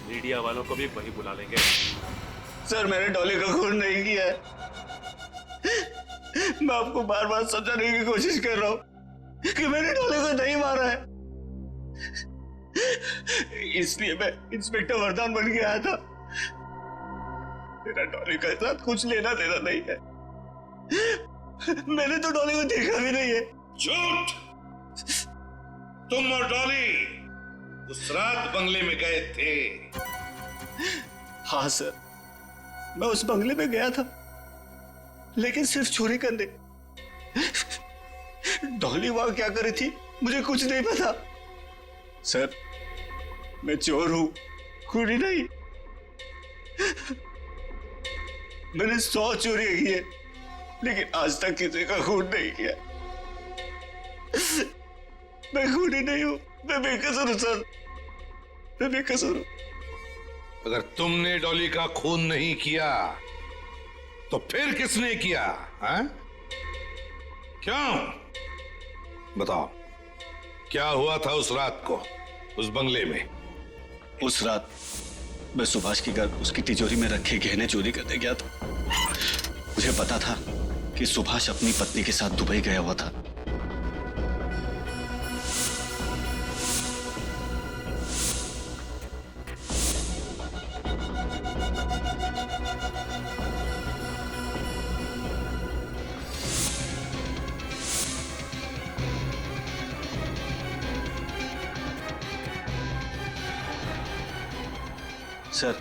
मीडिया वालों को भी वही बुला लेंगे। सर, मैंने डॉली का खून नहीं किया है। मैं आपको बार बार समझाने की कोशिश कर रहा हूं कि मैंने डॉली को नहीं मारा है। इसलिए मैं इंस्पेक्टर वरदान बन के आया था। मेरा डॉली के साथ कुछ लेना देना नहीं है। मैंने तो डॉली को देखा भी नहीं है। झूठ! तुम और डॉली उस रात बंगले में गए थे। हाँ सर, मैं उस बंगले में गया था, लेकिन सिर्फ चोरी करने। डॉली वहां क्या कर रही थी मुझे कुछ नहीं पता। सर, मैं चोर हूं, खूनी नहीं। मैंने 100 चोरियां की है, लेकिन आज तक किसी का खून नहीं किया। मैं खूनी नहीं हूं, मैं बेकसूर हूं सर, मैं बेकसूर हूं। अगर तुमने डॉली का खून नहीं किया तो फिर किसने किया? हाँ? क्यों? बताओ, क्या हुआ था उस रात को उस बंगले में? उस रात मैं सुभाष के घर उसकी तिजोरी में रखे गहने चोरी करने गया था। मुझे पता था कि सुभाष अपनी पत्नी के साथ दुबई गया हुआ था। सर,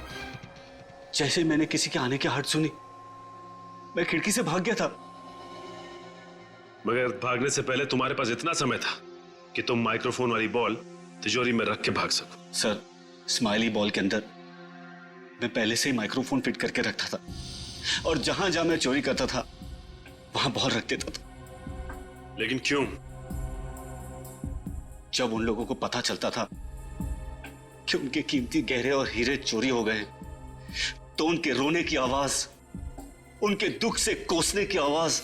जैसे ही मैंने किसी के आने की आहट सुनी, मैं खिड़की से भाग गया था। मगर भागने से पहले तुम्हारे पास इतना समय था कि तुम माइक्रोफोन वाली बॉल तिजोरी में रख के भाग सको। सर, स्माइली बॉल के अंदर मैं पहले से ही माइक्रोफोन फिट करके रखता था और जहां जहां मैं चोरी करता था वहां बॉल रख देता था। लेकिन क्यों? जब उन लोगों को पता चलता था कि उनके कीमती गहरे और हीरे चोरी हो गए तो उनके रोने की आवाज, उनके दुख से कोसने की आवाज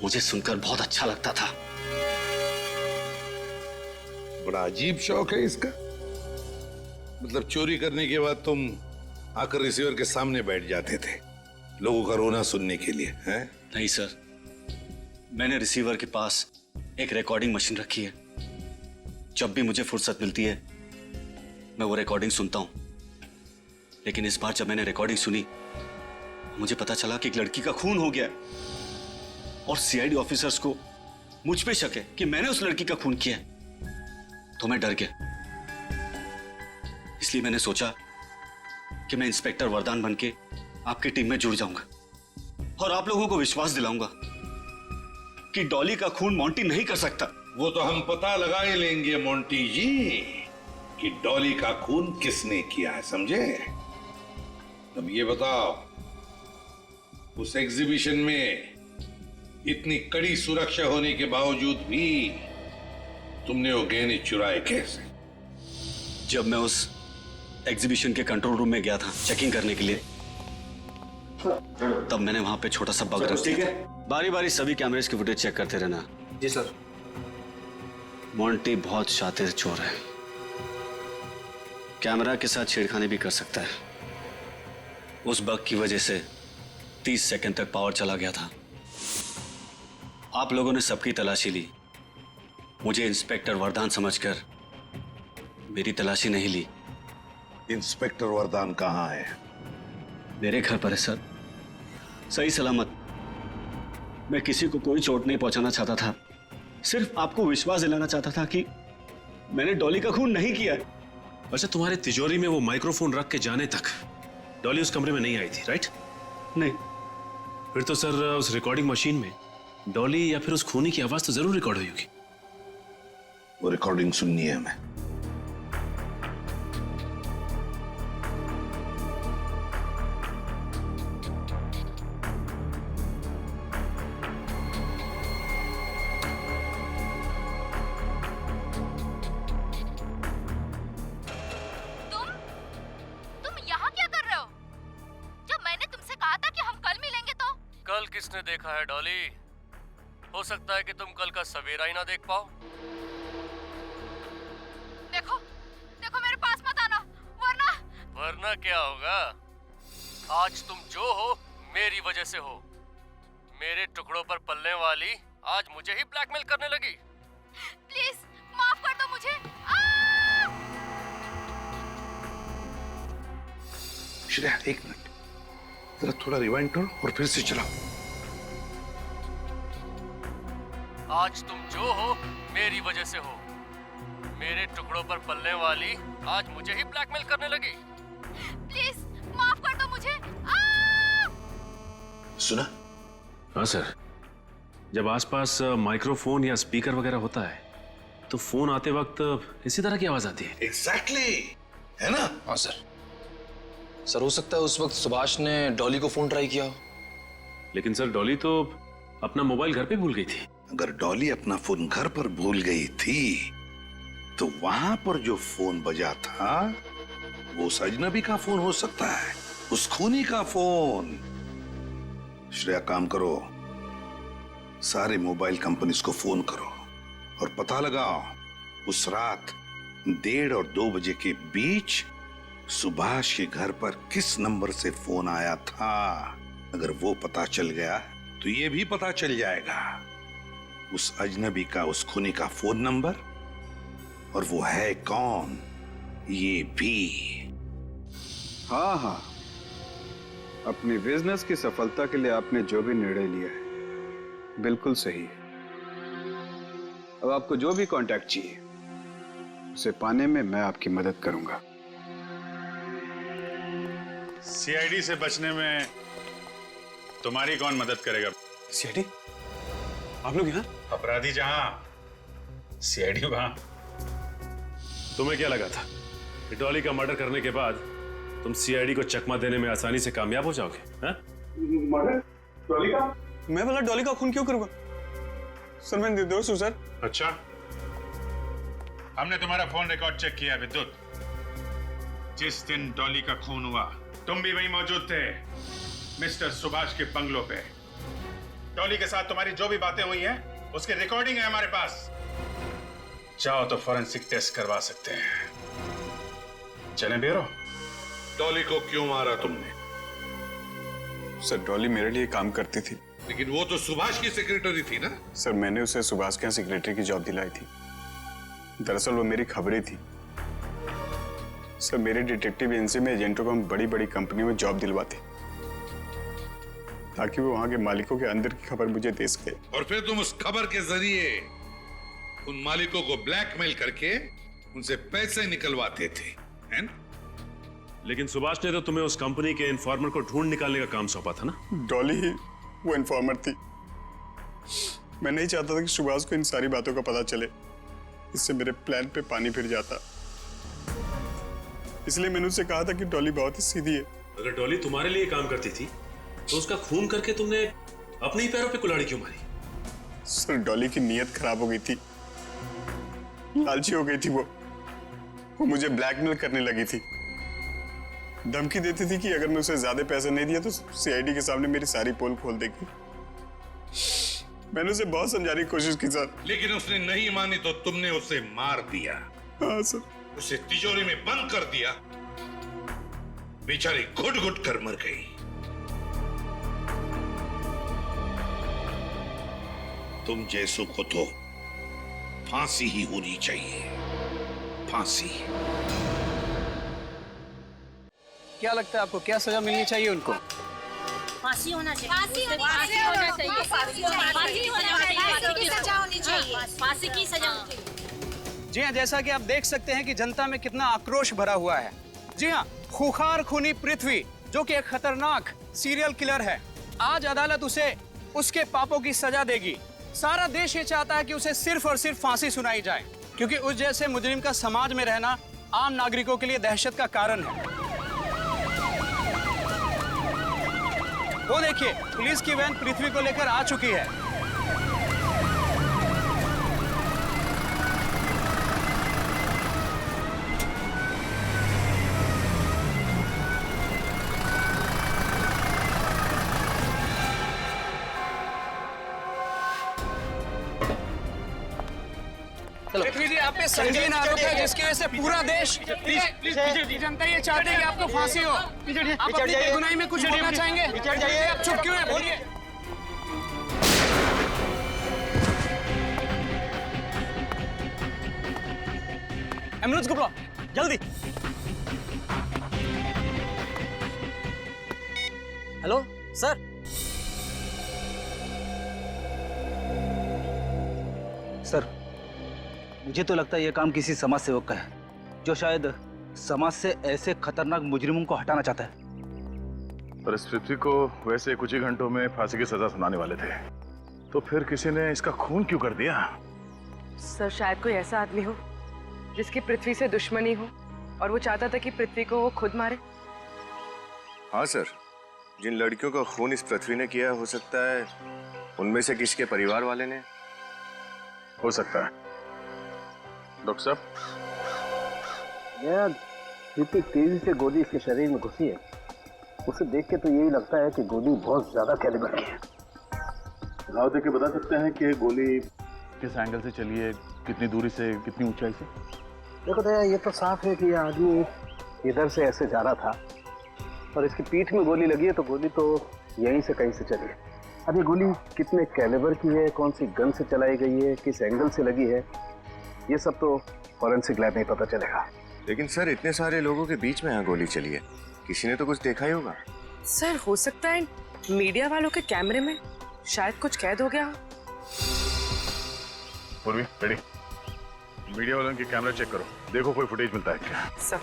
मुझे सुनकर बहुत अच्छा लगता था। बड़ा अजीब शौक है इसका। मतलब चोरी करने के बाद तुम आकर रिसीवर के सामने बैठ जाते थे लोगों का रोना सुनने के लिए, हैं? नहीं सर, मैंने रिसीवर के पास एक रिकॉर्डिंग मशीन रखी है। जब भी मुझे फुर्सत मिलती है मैं वो रिकॉर्डिंग सुनता हूं। लेकिन इस बार जब मैंने रिकॉर्डिंग सुनी मुझे पता चला कि एक लड़की का खून हो गया है और सीआईडी ऑफिसर्स को मुझ पे शक है कि मैंने उस लड़की का खून किया है। तो मैं डर गया। इसलिए मैंने सोचा कि मैं इंस्पेक्टर वरदान बनके आपकी टीम में जुड़ जाऊंगा और आप लोगों को विश्वास दिलाऊंगा कि डॉली का खून मोंटी नहीं कर सकता। वो तो हम पता लगा ही लेंगे मोंटी जी कि डॉली का खून किसने किया है, समझे? अब ये बताओ, उस एग्जीबिशन में इतनी कड़ी सुरक्षा होने के बावजूद भी तुमने वो गहने चुराए कैसे? जब मैं उस एग्जीबिशन के कंट्रोल रूम में गया था चेकिंग करने के लिए, तब मैंने वहां पे छोटा सा बग रख दिया। बारी बारी सभी कैमरेज की फुटेज चेक करते रहना। जी सर। मोंटी बहुत शातिर चोर है, कैमरा के साथ छेड़खानी भी कर सकता है। उस बग की वजह से 30 सेकंड तक पावर चला गया था। आप लोगों ने सबकी तलाशी ली, मुझे इंस्पेक्टर वरदान समझकर मेरी तलाशी नहीं ली। इंस्पेक्टर वरदान कहाँ है? मेरे घर पर है सर, सही सलामत। मैं किसी को कोई चोट नहीं पहुंचाना चाहता था, सिर्फ आपको विश्वास दिलाना चाहता था कि मैंने डॉली का खून नहीं किया। अच्छा, तुम्हारे तिजोरी में वो माइक्रोफोन रख के जाने तक डॉली उस कमरे में नहीं आई थी, राइट? नहीं। फिर तो सर उस रिकॉर्डिंग मशीन में डॉली या फिर उस खूनी की आवाज तो जरूर रिकॉर्ड हुई होगी। वो रिकॉर्डिंग सुननी है हमें। किसने देखा है डॉली? हो सकता है कि तुम कल का सवेरा ही ना देख पाओ। देखो देखो मेरे पास मत आना, वरना क्या होगा? आज तुम जो हो मेरी वजह से हो। मेरे टुकड़ों पर पलने वाली आज मुझे ही ब्लैकमेल करने लगी। प्लीज माफ कर दो मुझे। श्रेया, एक मिनट, जरा थोड़ा रिवाइंड करो और फिर से चलाओ। आज तुम जो हो मेरी वजह से हो। मेरे टुकड़ों पर पलने वाली आज मुझे ही ब्लैकमेल करने लगी। प्लीज माफ कर दो मुझे। सुना? हाँ सर, जब आसपास माइक्रोफोन या स्पीकर वगैरह होता है तो फोन आते वक्त इसी तरह की आवाज आती है। एग्जैक्टली, है ना? हाँ सर। सर, हो सकता है उस वक्त सुभाष ने डॉली को फोन ट्राई किया हो। लेकिन सर, डॉली तो अपना मोबाइल घर पे भूल गई थी। अगर डॉली अपना फोन घर पर भूल गई थी तो वहां पर जो फोन बजा था वो उस अजनबी का फोन हो सकता है, उस खूनी का फोन। श्रेया, काम करो, सारे मोबाइल कंपनीज को फोन करो और पता लगाओ उस रात 1:30 और 2 बजे के बीच सुभाष के घर पर किस नंबर से फोन आया था। अगर वो पता चल गया तो ये भी पता चल जाएगा उस अजनबी का, उस खूनी का फोन नंबर, और वो है कौन ये भी। हाँ, अपनी बिजनेस की सफलता के लिए आपने जो भी निर्णय लिया है बिल्कुल सही है। अब आपको जो भी कांटेक्ट चाहिए उसे पाने में मैं आपकी मदद करूंगा। सीआईडी से बचने में तुम्हारी कौन मदद करेगा? सीआईडी? आप लोग यहाँ? अपराधी जहां, सीआईडी वहां। तुम्हें क्या लगा था कि डॉली का मर्डर करने के बाद तुम सीआईडी को चकमा देने में आसानी से कामयाब हो जाओगे? हाँ? मर्डर? डॉली का? मैं भला डॉली का खून क्यों करूंगा? सर मैं निर्दोष हूं सर। अच्छा, हमने तुम्हारा फोन रिकॉर्ड चेक किया विद्युत। जिस दिन डॉली का खून हुआ तुम भी वहीं मौजूद थे, मिस्टर सुभाष के बंगलों पे। डॉली के साथ तुम्हारी जो भी बातें हुई हैं उसकी रिकॉर्डिंग है हमारे पास। चाहो तो फॉरेंसिक टेस्ट करवा सकते हैं। चलें ब्यूरो? डॉली को क्यों मारा तुमने? सर डॉली मेरे लिए काम करती थी। लेकिन वो तो सुभाष की सेक्रेटरी थी ना? सर मैंने उसे सुभाष के यहाँ सेक्रेटरी की जॉब दिलाई थी। दरअसल वो मेरी खबरें थी। सर मेरे डिटेक्टिव एजेंसी में एजेंटों को हम बड़ी बड़ी कंपनियों में जॉब दिलवाते ताकि वो वहां के मालिकों के अंदर की खबर मुझे दे सके। और फिर तुम उस खबर के जरिए उन मालिकों को ब्लैकमेल करके उनसे पैसे निकलवाते थे, हैं? लेकिन सुभाष ने तो तुम्हें उस कंपनी के इन्फॉर्मर को ढूंढ निकालने का काम सौंपा था ना? डॉली ही वो इन्फॉर्मर थी। मैं नहीं चाहता था कि सुभाष को इन सारी बातों का पता चले, इससे मेरे प्लान पे पानी फिर जाता। इसलिए मैंने उससे कहा था कि डॉली बहुत ही सीधी है। अगर डॉली तुम्हारे लिए काम करती थी तो उसका खून करके तुमने अपने ही पैरों पे कुल्हाड़ी क्यों मारी? सर डॉली की नीयत खराब हो गई थी, लालची हो गई थी। वो मुझे ब्लैकमेल करने लगी थी। धमकी देती थी कि अगर मैं उसे ज्यादा पैसे नहीं दिया तो सीआईडी के सामने मेरी सारी पोल खोल देगी। मैंने उसे बहुत समझाने की कोशिश की सर, लेकिन उसने नहीं मानी तो तुमने उसे मार दिया। हाँ सर। उसे तिजोरी में बंद कर दिया। बेचारी घुट घुट कर मर गई। तुम जैसों को तो फांसी ही होनी चाहिए, फांसी। क्या लगता है आपको, क्या सजा मिलनी चाहिए उनको? फांसी होना चाहिए। फांसी होना चाहिए। फांसी की सजा होनी चाहिए। फांसी की सजा होनी चाहिए। जी हाँ, जैसा कि आप देख सकते हैं कि जनता में कितना आक्रोश भरा हुआ है। जी हाँ, खूंखार खूनी पृथ्वी जो कि एक खतरनाक सीरियल किलर है, आज अदालत उसे उसके पापों की सजा देगी। सारा देश ये चाहता है कि उसे सिर्फ और सिर्फ फांसी सुनाई जाए, क्योंकि उस जैसे मुजरिम का समाज में रहना आम नागरिकों के लिए दहशत का कारण है। वो देखिए, पुलिस की वैन पृथ्वी को लेकर आ चुकी है। पृथ्वी जी, आप पे संगीन आरोप है जिसकी वजह से पूरा देश, जनता ये चाहते हैं कि आपको फांसी हो। आप अपनी बेगुनाही में कुछ बोलना चाहेंगे? आप चुप क्यों हैं? बोलिए। एम्बुलेंस को बुलाओ जल्दी। Hello sir. सर मुझे तो लगता है यह काम किसी समाज सेवक का है, जो शायद समाज से ऐसे खतरनाक मुजरिमों को हटाना चाहता है। पर इस पृथ्वी को वैसे कुछ ही घंटों में फांसी की सजा सुनाने वाले थे, तो फिर किसी ने इसका खून क्यों कर दिया? सर शायद कोई ऐसा आदमी हो जिसकी पृथ्वी से दुश्मनी हो और वो चाहता था कि पृथ्वी को वो खुद मारे। हाँ सर, जिन लड़कियों का खून इस पृथ्वी ने किया, हो सकता है उनमें से किसी के परिवार वाले ने। हो सकता है। डॉक्टर साहब, यार जितनी तेजी से गोली इसके शरीर में घुसी है, उसे देख के तो यही लगता है कि गोली बहुत ज्यादा कैलिबर की है। घाव देख के बता सकते हैं कि गोली किस एंगल से चली है, कितनी दूरी से, कितनी ऊंचाई से? देखो तो यार, ये तो साफ है कि ये आदमी इधर से ऐसे जा रहा था और इसकी पीठ में गोली लगी है, तो गोली तो यहीं से कहीं से चली है। अब ये गोली कितने कैलिबर की है, कौन सी गन से चलाई गई है, किस एंगल से लगी है, ये सब तो फॉरेंसिक लैब में पता चलेगा। लेकिन सर इतने सारे लोगों के बीच में यहाँ गोली चली है, किसी ने तो कुछ देखा ही होगा। सर हो सकता है मीडिया वालों के कैमरे में शायद कुछ कैद हो गया हो। पूर्वी, रेडी? मीडिया वालों के कैमरा चेक करो, देखो कोई फुटेज मिलता है क्या। सर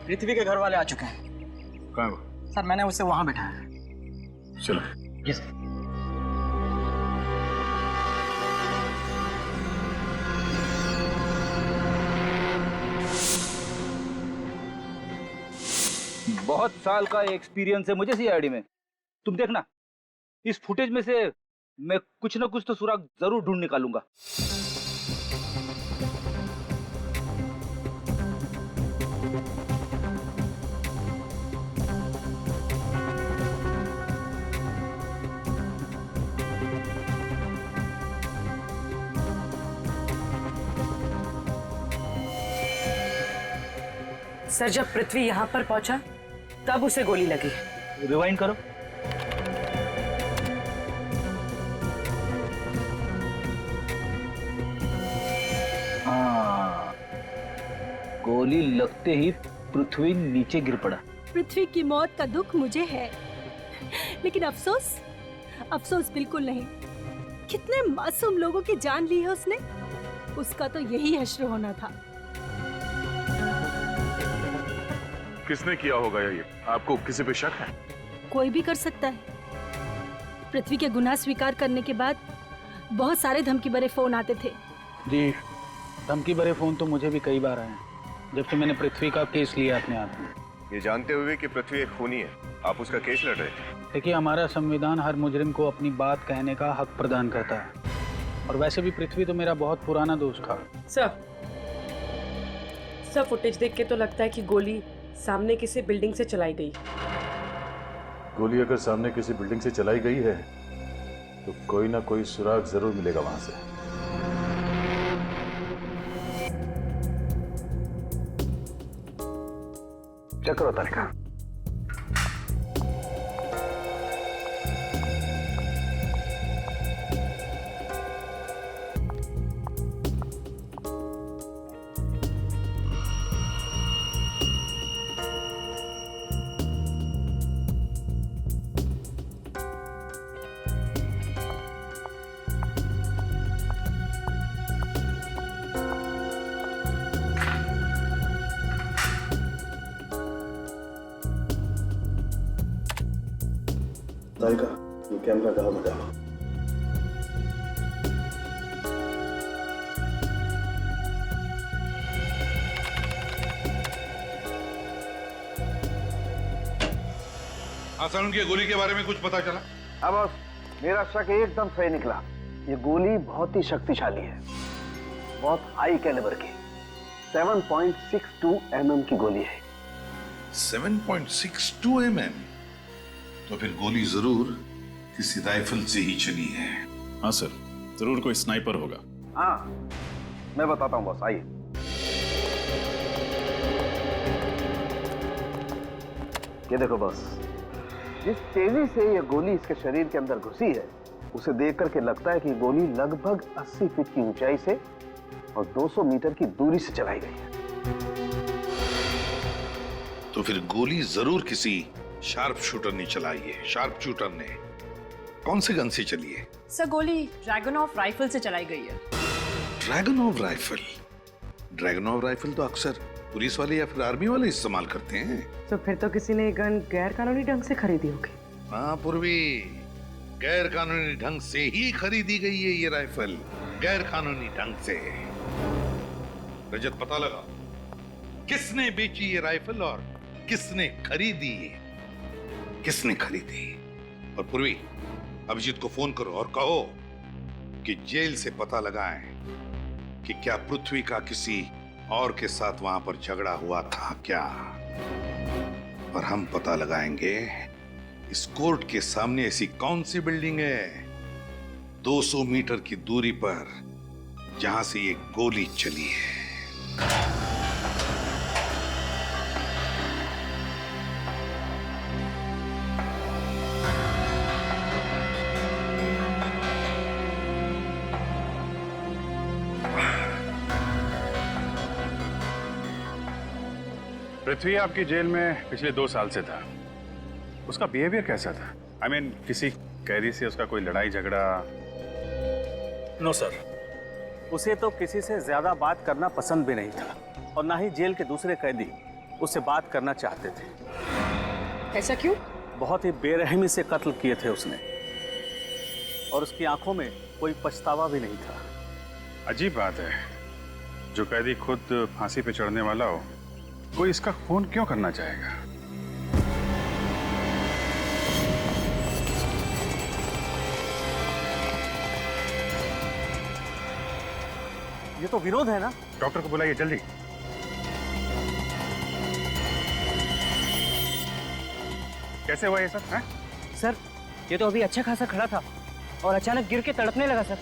पृथ्वी के घर वाले आ चुके हैं। कहाँ? सर मैंने उसे वहां बैठाया। चलो। जी सर। बहुत साल का एक्सपीरियंस है मुझे सीआईडी में। तुम देखना, इस फुटेज में से मैं कुछ ना कुछ तो सुराग जरूर ढूंढ निकालूंगा। सर जब पृथ्वी यहाँ पर पहुंचा तब उसे गोली लगी। रिवाइंड करो। हाँ, गोली लगते ही पृथ्वी नीचे गिर पड़ा। पृथ्वी की मौत का दुख मुझे है, लेकिन अफसोस अफसोस बिल्कुल नहीं। कितने मासूम लोगों की जान ली है उसने। उसका तो यही हश्र होना था। किसने किया होगा ये? आपको किसी पे शक है? कोई भी कर सकता है। पृथ्वी के गुनाह स्वीकार करने के बाद बहुत सारे धमकी भरे फोन आते थे। जी, धमकी भरे फोन तो मुझे भी कई बार आए हैं जब से मैंने पृथ्वी का केस लिया अपने हाथ में। ये जानते हुए कि पृथ्वी एक खूनी है, आप उसका केस लड़ रहे थे? देखिए, हमारा संविधान हर मुजरिम को अपनी बात कहने का हक प्रदान करता है, और वैसे भी पृथ्वी तो मेरा बहुत पुराना दोस्त था। सर फुटेज देख के तो लगता है कि गोली सामने किसी बिल्डिंग से चलाई गई। गोली अगर सामने किसी बिल्डिंग से चलाई गई है तो कोई ना कोई सुराग जरूर मिलेगा वहां से। चेक करो तालिका। तालिका, ये कैमरा कहाँ में डालो? हाँ सर, उनकी गोली के बारे में कुछ पता चला? अब बस मेरा शक एकदम सही निकला। ये गोली बहुत ही शक्तिशाली है, बहुत हाई कैलिबर की 7.62 mm की गोली है। 7.62 mm? तो फिर गोली जरूर किसी राइफल से ही चली है। हाँ सर, जरूर कोई स्नाइपर होगा। हाँ, मैं बताता हूँ बॉस, आइए। ये देखो बॉस, जिस तेजी से ये गोली इसके शरीर के अंदर घुसी है, उसे देख करके लगता है कि गोली लगभग 80 फीट की ऊंचाई से और 200 मीटर की दूरी से चलाई गई है। तो फिर गोली जरूर किसी शार्प शूटर ने चलाई है। शार्प शूटर ने कौन से गन से चली है? सर गोली ड्रैगनऑफ राइफल से चलाई गई है। ड्रैगनऑफ राइफल? ड्रैगनऑफ राइफल तो अक्सर पुलिस वाले या फिर आर्मी वाले इस्तेमाल करते हैं। तो फिर तो किसी ने गन गैर कानूनी ढंग से खरीदी होगी। हाँ पूर्वी, गैर कानूनी ढंग से ही खरीदी गई है ये राइफल, गैर कानूनी ढंग से। रजत, पता लगा किसने बेची ये राइफल और किसने खरीदी? किसने खरीदी? और पूर्वी, अभिजीत को फोन करो और कहो कि जेल से पता लगाएं कि क्या पृथ्वी का किसी और के साथ वहां पर झगड़ा हुआ था क्या। और हम पता लगाएंगे इस कोर्ट के सामने ऐसी कौन सी बिल्डिंग है 200 मीटर की दूरी पर जहां से ये गोली चली है। पृथ्वी आपकी जेल में पिछले 2 साल से था। उसका बिहेवियर कैसा था? I mean, किसी कैदी से उसका कोई लड़ाई झगड़ा? नो सर, उसे तो किसी से ज्यादा बात करना पसंद भी नहीं था और ना ही जेल के दूसरे कैदी उससे बात करना चाहते थे। ऐसा क्यों? बहुत ही बेरहमी से कत्ल किए थे उसने, और उसकी आंखों में कोई पछतावा भी नहीं था। अजीब बात है, जो कैदी खुद फांसी पे चढ़ने वाला हो, कोई इसका खून क्यों करना चाहेगा? ये तो विनोद है ना? डॉक्टर को बुलाइए जल्दी। कैसे हुआ ये सब? हैं? सर, ये तो अभी अच्छा खासा खड़ा था और अचानक गिर के तड़पने लगा सर।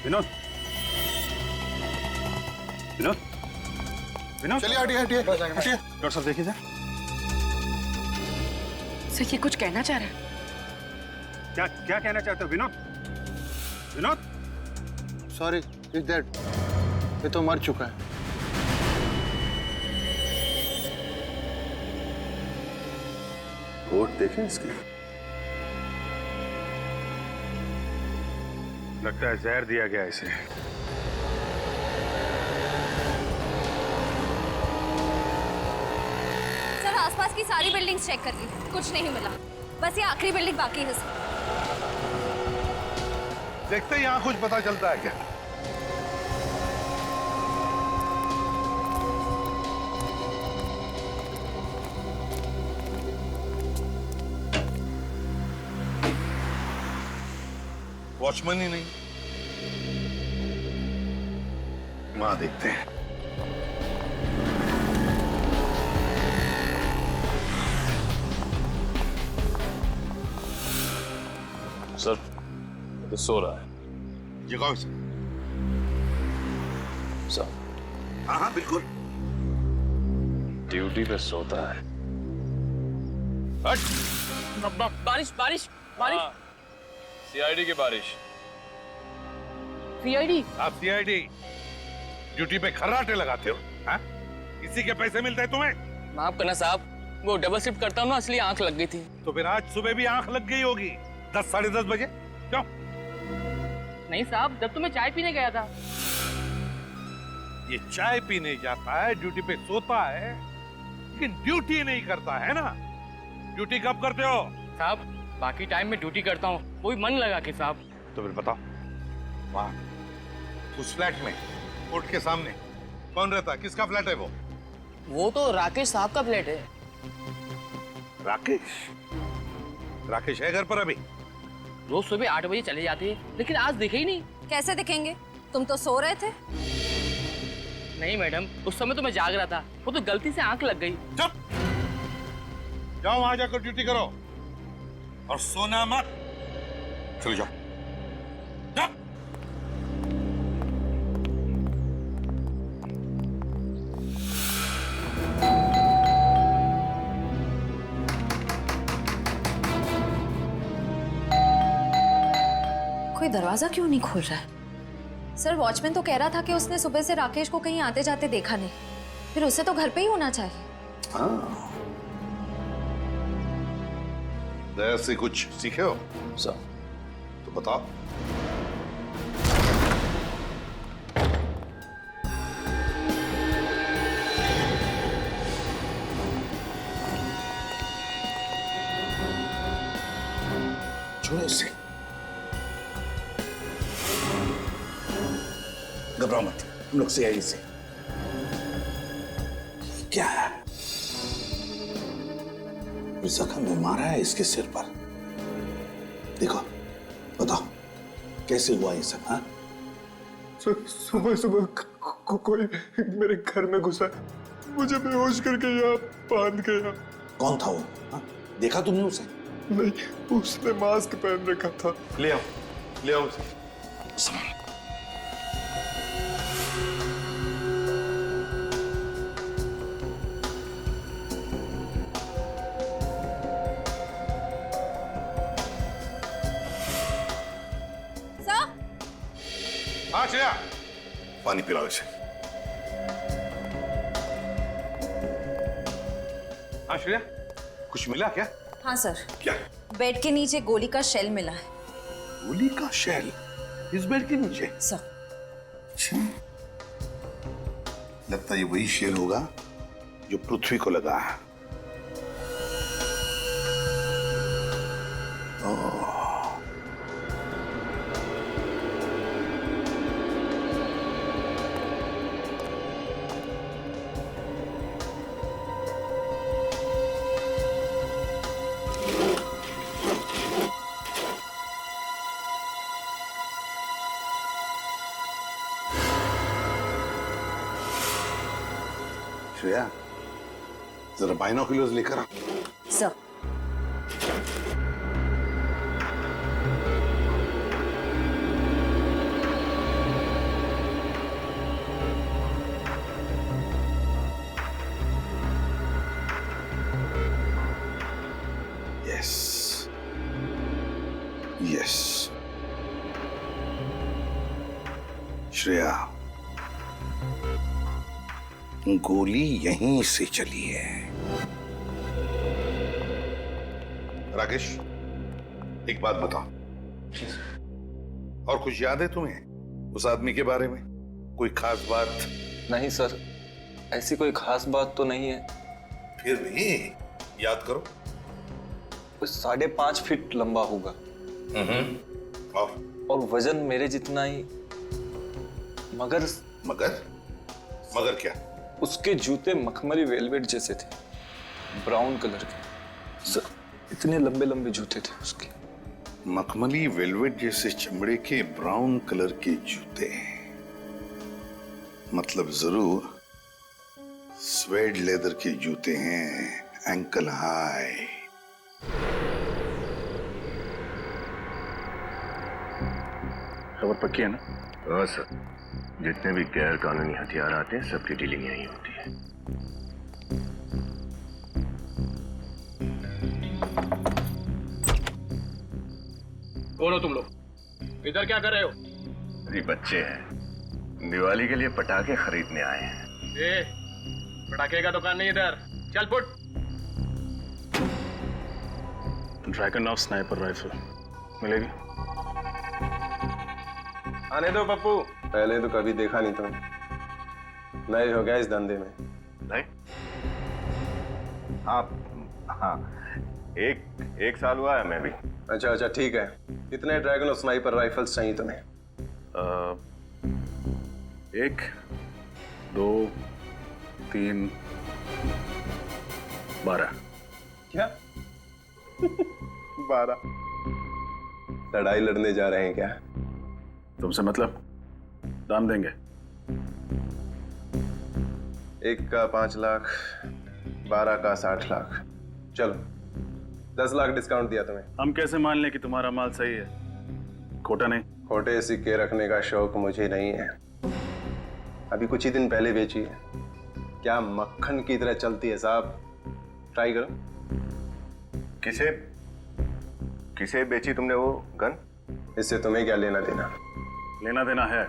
विनोद, विनोद, विनोद, चलिए हटिए हटिए हटिए। डॉक्टर साहब देखिए सर। सर ये कुछ कहना चाह रहा है? क्या क्या कहना चाहते हो Vinod? Vinod, sorry is dead. ये तो मर चुका है। वोट देखें इसकी। लगता है जहर दिया गया इसे। सर आसपास की सारी बिल्डिंग्स चेक कर ली, कुछ नहीं मिला, बस ये आखिरी बिल्डिंग बाकी है सर। देखते ही यहाँ कुछ पता चलता है क्या? वॉचमैन ही नहीं। वहां देखते हैं। सर तो सो रहा है। जगाओ इसे। सर हाँ हाँ बिल्कुल। ड्यूटी पे सोता है। बारिश बारिश बारिश। सीआईडी की बारिश। सीआईडी? आप सीआईडी ड्यूटी पे खर्राटे लगाते हो? हाँ? इसी के पैसे मिलते हैं तुम्हें? माफ करना साहब, वो डबल शिफ्ट करता हूँ ना, इसलिए आंख लग गई थी। तो फिर आज सुबह भी आंख लग गई होगी 10 साढ़े 10 बजे। क्यों? नहीं साहब, जब तो मैं चाय पीने गया था। ये चाय पीने जाता है, ड्यूटी पे सोता है, लेकिन ड्यूटी नहीं करता है ना। ड्यूटी कब करते हो? साहब बाकी टाइम में ड्यूटी करता हूँ, वो भी मन लगा के साहब। तो फिर बताओ, वहां उस फ्लैट में कोर्ट के सामने कौन रहता है? किसका फ्लैट है वो? वो तो राकेश साहब का फ्लैट है। राकेश? राकेश है घर पर अभी? रोज सुबह 8 बजे चले जाते हैं, लेकिन आज दिखे ही नहीं। कैसे दिखेंगे? तुम तो सो रहे थे। नहीं मैडम, उस समय तो मैं जाग रहा था, वो तो गलती से आंख लग गई। चुप! जाओ वहां जाकर ड्यूटी करो और सोना मत। चलो जाओ। जाओ। कोई दरवाजा क्यों नहीं खोल रहा है? सर वॉचमैन तो कह रहा था कि उसने सुबह से राकेश को कहीं आते जाते देखा नहीं, फिर उसे तो घर पे ही होना चाहिए। हाँ। दया से कुछ सीखे हो? सर तो बताओ। छोड़ो इसे। घबराओ मत, हम लोग सीआईडी से। क्या है? जख्म में मारा है इसके सिर पर। देखो, बताओ कैसे हुआ ये सब? हाँ? सुबह सुबह कोई मेरे घर में घुसा, मुझे बेहोश करके यहाँ बांध गया। कौन था वो? हाँ? देखा तुमने उसे? नहीं, उसने मास्क पहन रखा था। ले आओ उसे। संभाल। हाँ श्रेया, पानी पिलाओ इसे। हाँ श्रेया, कुछ मिला क्या? हाँ सर। क्या? बेड के नीचे गोली का शेल मिला है। गोली का शेल इस बेड के नीचे? सर। अच्छा, लगता है ये वही शेर होगा जो पृथ्वी को लगा है। श्रेया, जरा बाइनोकुलर्स लेकर आ। सर। Yes, yes. श्रेया, गोली यहीं से चली है। राकेश, एक बात बताओ, और कुछ याद है तुम्हें उस आदमी के बारे में? कोई खास बात? नहीं सर, ऐसी कोई खास बात तो नहीं है। फिर भी याद करो। 5.5 फीट लंबा होगा और वजन मेरे जितना ही। मगर मगर मगर क्या? उसके जूते मखमली वेलवेट जैसे थे, ब्राउन कलर के। सर, इतने लंबे लंबे जूते थे उसके। मखमली वेलवेट जैसे चमड़े के ब्राउन कलर के जूते, मतलब जरूर स्वेड लेदर के जूते हैं, एंकल हाई। खबर पक्की है ना? हाँ सर, जितने भी गैर कानूनी हथियार आते हैं सबकी डीलिंग यही होती है। कौन हो तुम लोग? इधर क्या कर रहे हो? अरे बच्चे हैं, दिवाली के लिए पटाखे खरीदने आए हैं। ए, पटाखे का दुकान नहीं इधर, चल foot. Dragon of sniper rifle मिलेगी? आने दो पप्पू, पहले तो कभी देखा नहीं तुम, नए हो गया इस धंधे में। नहीं? हाँ, एक साल हुआ है मैं भी। अच्छा ठीक है। कितने ड्रैगन और स्नाइपर राइफल्स चाहिए तुम्हें? 1, 2, 3, 12। क्या? 12? लड़ाई लड़ने जा रहे हैं क्या? तुमसे मतलब? दाम देंगे। एक का 5 लाख, 12 का 60 लाख। चलो 10 लाख डिस्काउंट दिया तुम्हें। हम कैसे मान लें कि तुम्हारा माल सही है? खोटा नहीं। खोटे सिक्के रखने का शौक मुझे नहीं है। अभी कुछ ही दिन पहले बेची है, क्या मक्खन की तरह चलती है साहब। ट्राई करो। किसे बेची तुमने वो गन? इससे तुम्हें क्या लेना देना? लेना देना है।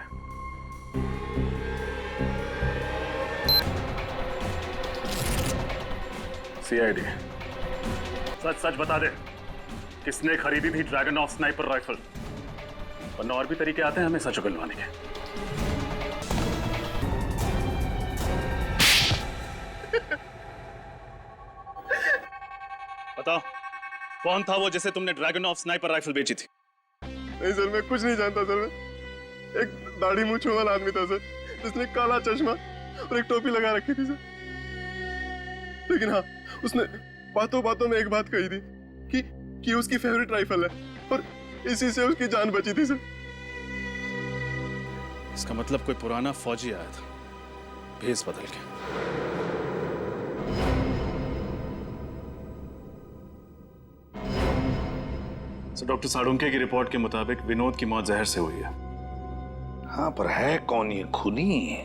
सीआईडी, सच बता दे, किसने खरीदी थी ड्रैगन ऑफ स्नाइपर राइफल? वरना और भी तरीके आते हैं हमें सच उगलवाने के। बताओ, कौन था वो जिसे तुमने ड्रैगन ऑफ स्नाइपर राइफल बेची थी? नहीं सर, मैं कुछ नहीं जानता सर। मैं एक दाढ़ी मूंछ वाला आदमी था सर, जिसने काला चश्मा और एक टोपी लगा रखी थी सर। लेकिन हाँ, उसने बातों बातों में एक बात कही थी कि उसकी फेवरेट राइफल है और इसी से उसकी जान बची थी सर। इसका मतलब कोई पुराना फौजी आया था भेस बदल के। तो डॉक्टर साळुंके की रिपोर्ट के मुताबिक विनोद की मौत जहर से हुई है। हाँ, पर है कौन ये खूनी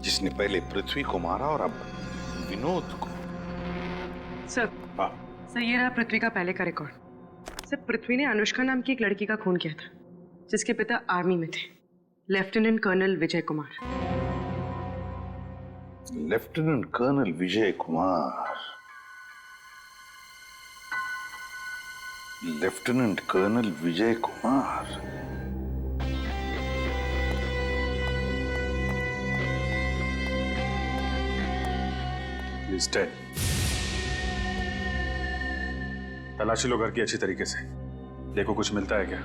जिसने पहले पृथ्वी को मारा और अब विनोद को? सर, सर ये रहा पृथ्वी का पहले का रिकॉर्ड। सर, पृथ्वी ने अनुष्का नाम की एक लड़की का खून किया था, जिसके पिता आर्मी में थे, lieutenant colonel Vijay Kumar. Lieutenant colonel Vijay Kumar. Lieutenant colonel Vijay Kumar. He's dead. तलाशी लो घर की अच्छी तरीके से, देखो कुछ मिलता है क्या।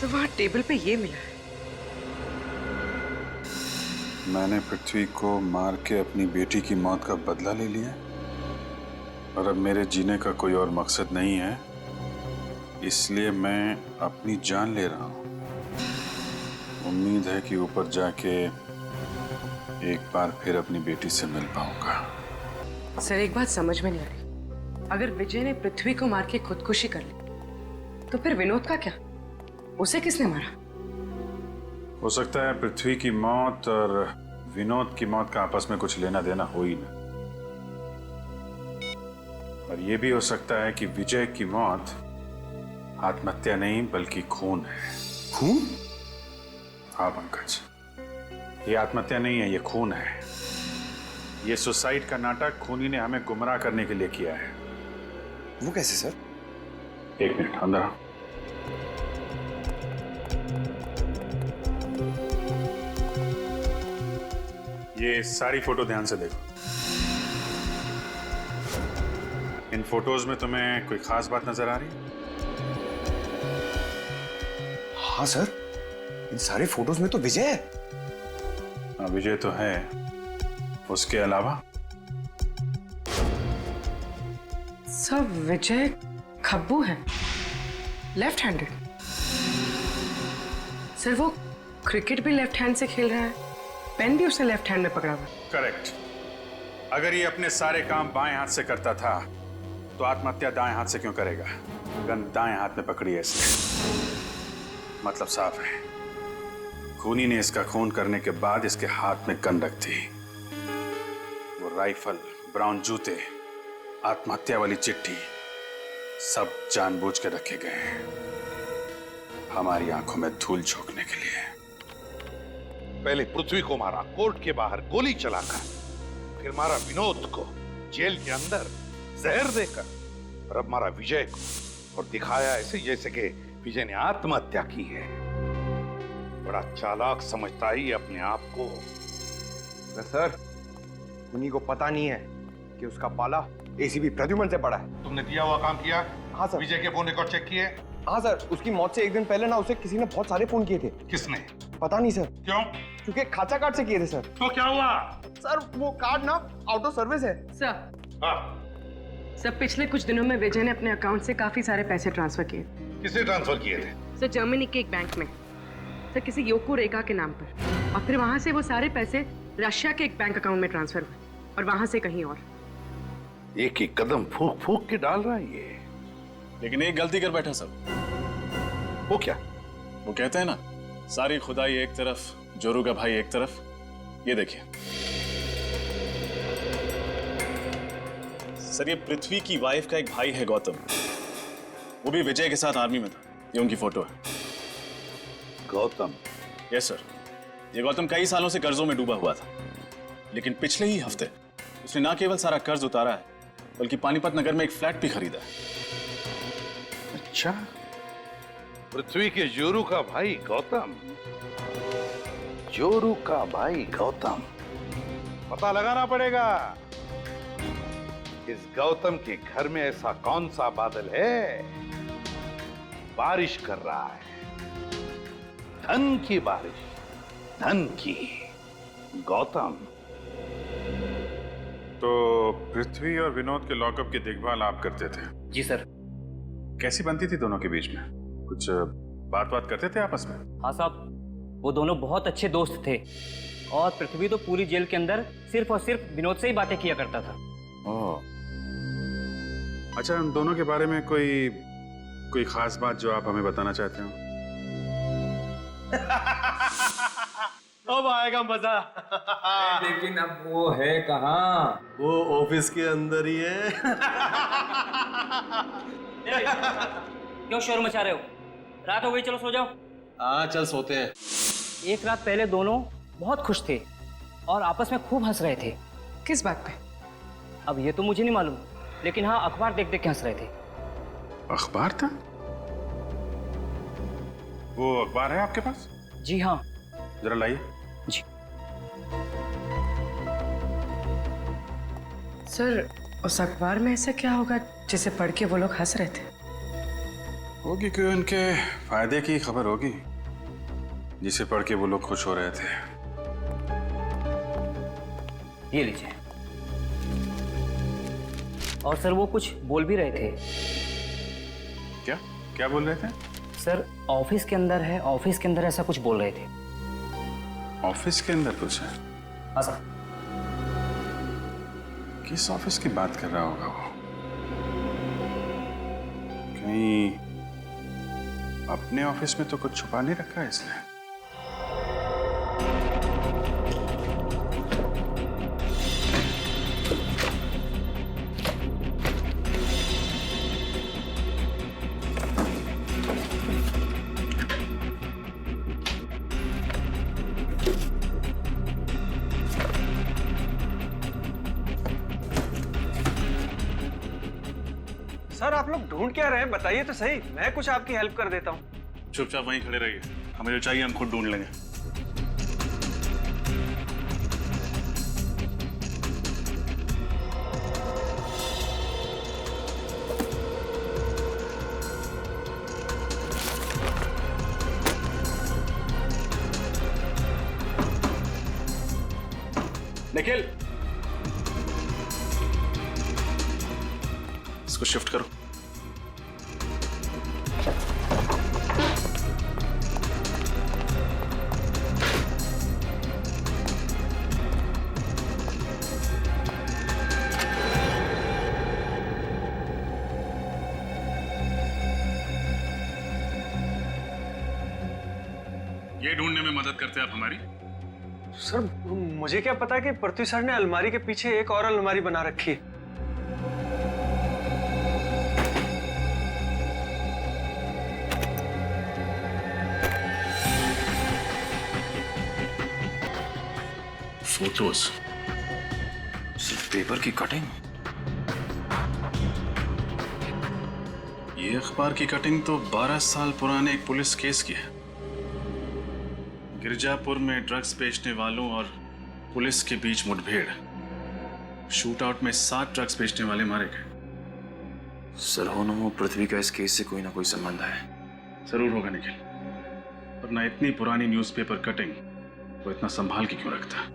वहाँ टेबल पे ये मिला है। मैंने पृथ्वी को मार के अपनी बेटी की मौत का बदला ले लिया और अब मेरे जीने का कोई और मकसद नहीं है, इसलिए मैं अपनी जान ले रहा हूँ। उम्मीद है कि ऊपर जाके एक बार फिर अपनी बेटी से मिल पाऊंगा। सर एक बात समझ में नहीं आ रही, अगर विजय ने पृथ्वी को मार के खुदकुशी कर ली तो फिर विनोद का क्या? उसे किसने मारा? हो सकता है पृथ्वी की मौत और विनोद की मौत का आपस में कुछ लेना देना हो ही ना, और यह भी हो सकता है कि विजय की मौत आत्महत्या नहीं बल्कि खून है। खून? हाँ पंकज, ये आत्महत्या नहीं है, ये खून है। ये सुसाइड का नाटक खूनी ने हमें गुमराह करने के लिए किया है। वो कैसे सर? एक मिनट, अंदर आओ। ये सारी फोटो ध्यान से देखो। इन फोटोज में तुम्हें कोई खास बात नजर आ रही है? हाँ सर, इन सारे फोटोज में तो विजय है। हाँ विजय तो है, उसके अलावा? सब विजय खब्बू है, लेफ्ट हैंडेड। सर वो क्रिकेट भी लेफ्ट हैंड से खेल रहा है, पेन भी उसने लेफ्ट हैंड में पकड़ा हुआ। करेक्ट। अगर ये अपने सारे काम बाएं हाथ से करता था तो आत्महत्या दाएं हाथ से क्यों करेगा? गन दाएं हाथ में पकड़ी है इसने, मतलब साफ है खूनी ने इसका खून करने के बाद इसके हाथ में गन रख दी। वो राइफल, ब्राउन जूते, आत्महत्या वाली चिट्ठी सब जानबूझ के रखे गए हैं हमारी आंखों में धूल झोंकने के लिए। पहले पृथ्वी को मारा कोर्ट के बाहर गोली चलाकर, फिर मारा विनोद को जेल के अंदर जहर देकर, और अब मारा विजय को और दिखाया ऐसे जैसे कि विजय ने आत्महत्या की है। बड़ा चालाक समझता ही अपने आप को। सर, उन्हीं को पता नहीं है कि उसका पाला एसीपी प्रद्युमन से पड़ा है। तुमने दिया हुआ काम किया? हाँ सर। विजय के फोन रिकॉर्ड चेक किए? हाँ सर, उसकी मौत से एक दिन पहले ना उसे किसी ने बहुत सारे फोन किए थे। किसने? पता नहीं सर। क्यों? क्योंकि खाचा कार्ड से किए थे सर। तो क्या हुआ? सर वो कार्ड ना आउट ऑफ सर्विस है। सर पिछले कुछ दिनों में विजय ने अपने अकाउंट से काफी सारे पैसे ट्रांसफर किए। किसे ट्रांसफर किए थे? सर जर्मनी के एक बैंक में, सर किसी योको रेखा के नाम पर, और फिर वहां से वो सारे पैसे रशिया के एक बैंक अकाउंट में ट्रांसफर हुए और वहां से कहीं और। एक एक कदम फूक फूक के डाल रहा है ये। लेकिन एक गलती कर बैठा सब। वो क्या? वो कहते हैं ना, सारी खुदाई एक तरफ, जोरू का भाई एक तरफ। ये देखिए सर, ये पृथ्वी की वाइफ का एक भाई है गौतम, वो भी विजय के साथ आर्मी में था। ये उनकी फोटो है। गौतम? Yes sir. ये गौतम कई सालों से कर्जों में डूबा हुआ था, लेकिन पिछले ही हफ्ते उसने ना केवल सारा कर्ज उतारा है बल्कि पानीपत नगर में एक फ्लैट भी खरीदा है। अच्छा, पृथ्वी के जोरू का भाई गौतम। जोरू का भाई गौतम, पता लगाना पड़ेगा इस गौतम के घर में ऐसा कौन सा बादल है बारिश कर रहा है, धन की बारिश, धन की। गौतम तो पृथ्वी और विनोद के लॉकअप की देखभाल आप करते थे? जी सर। कैसी बनती थी दोनों के बीच में? कुछ बात करते थे आपस में? हाँ साहब, वो दोनों बहुत अच्छे दोस्त थे और पृथ्वी तो पूरी जेल के अंदर सिर्फ और सिर्फ विनोद से ही बातें किया करता था। ओह, अच्छा, उन दोनों के बारे में कोई खास बात जो आप हमें बताना चाहते हो? अब आएगा मजा। लेकिन अब वो है कहाँ? वो ऑफिस के अंदर ही है। क्यों शोर मचा रहे हो? रात हो गई, चलो सो जाओ। हाँ चल सोते हैं। एक रात पहले दोनों बहुत खुश थे और आपस में खूब हंस रहे थे। किस बात पे? अब ये तो मुझे नहीं मालूम, लेकिन हाँ अखबार देख देख के हंस रहे थे। अखबार था? वो अखबार है आपके पास? जी हाँ। जरा लाइए। जी। सर, उस अखबार में ऐसा क्या होगा जिसे पढ़ के वो लोग हंस रहे थे? होगी कि उनके फायदे की खबर होगी जिसे पढ़ के वो लोग खुश हो रहे थे। ये लीजिए। और सर वो कुछ बोल भी रहे थे। क्या क्या बोल रहे थे? सर ऑफिस के अंदर है, ऑफिस के अंदर ऐसा कुछ बोल रहे थे। ऑफिस के अंदर कुछ है? हाँ सर। किस ऑफिस की बात कर रहा होगा वो? कहीं अपने ऑफिस में तो कुछ छुपा नहीं रखा है इसने। सर आप लोग ढूंढ क्या रहे हैं, बताइए तो सही, मैं कुछ आपकी हेल्प कर देता हूँ। चुपचाप वहीं खड़े रहिए, हमें जो चाहिए हम खुद ढूंढ लेंगे। निखिल, इसको शिफ्ट करो। ये ढूंढने में मदद करते आप हमारी? सर मुझे क्या पता कि पृथ्वी सर ने अलमारी के पीछे एक और अलमारी बना रखी है। फोटोज, सिर्फ पेपर की कटिंग। ये अखबार की कटिंग तो 12 साल पुराने एक पुलिस केस की है। गिरजापुर में ड्रग्स बेचने वालों और पुलिस के बीच मुठभेड़, शूट आउट में 7 ड्रग्स बेचने वाले मारे गए। सर हो न हो पृथ्वी का इस केस से कोई ना कोई संबंध है। जरूर होगा निखिल, वरना इतनी पुरानी न्यूज़पेपर कटिंग वो इतना संभाल के क्यों रखता?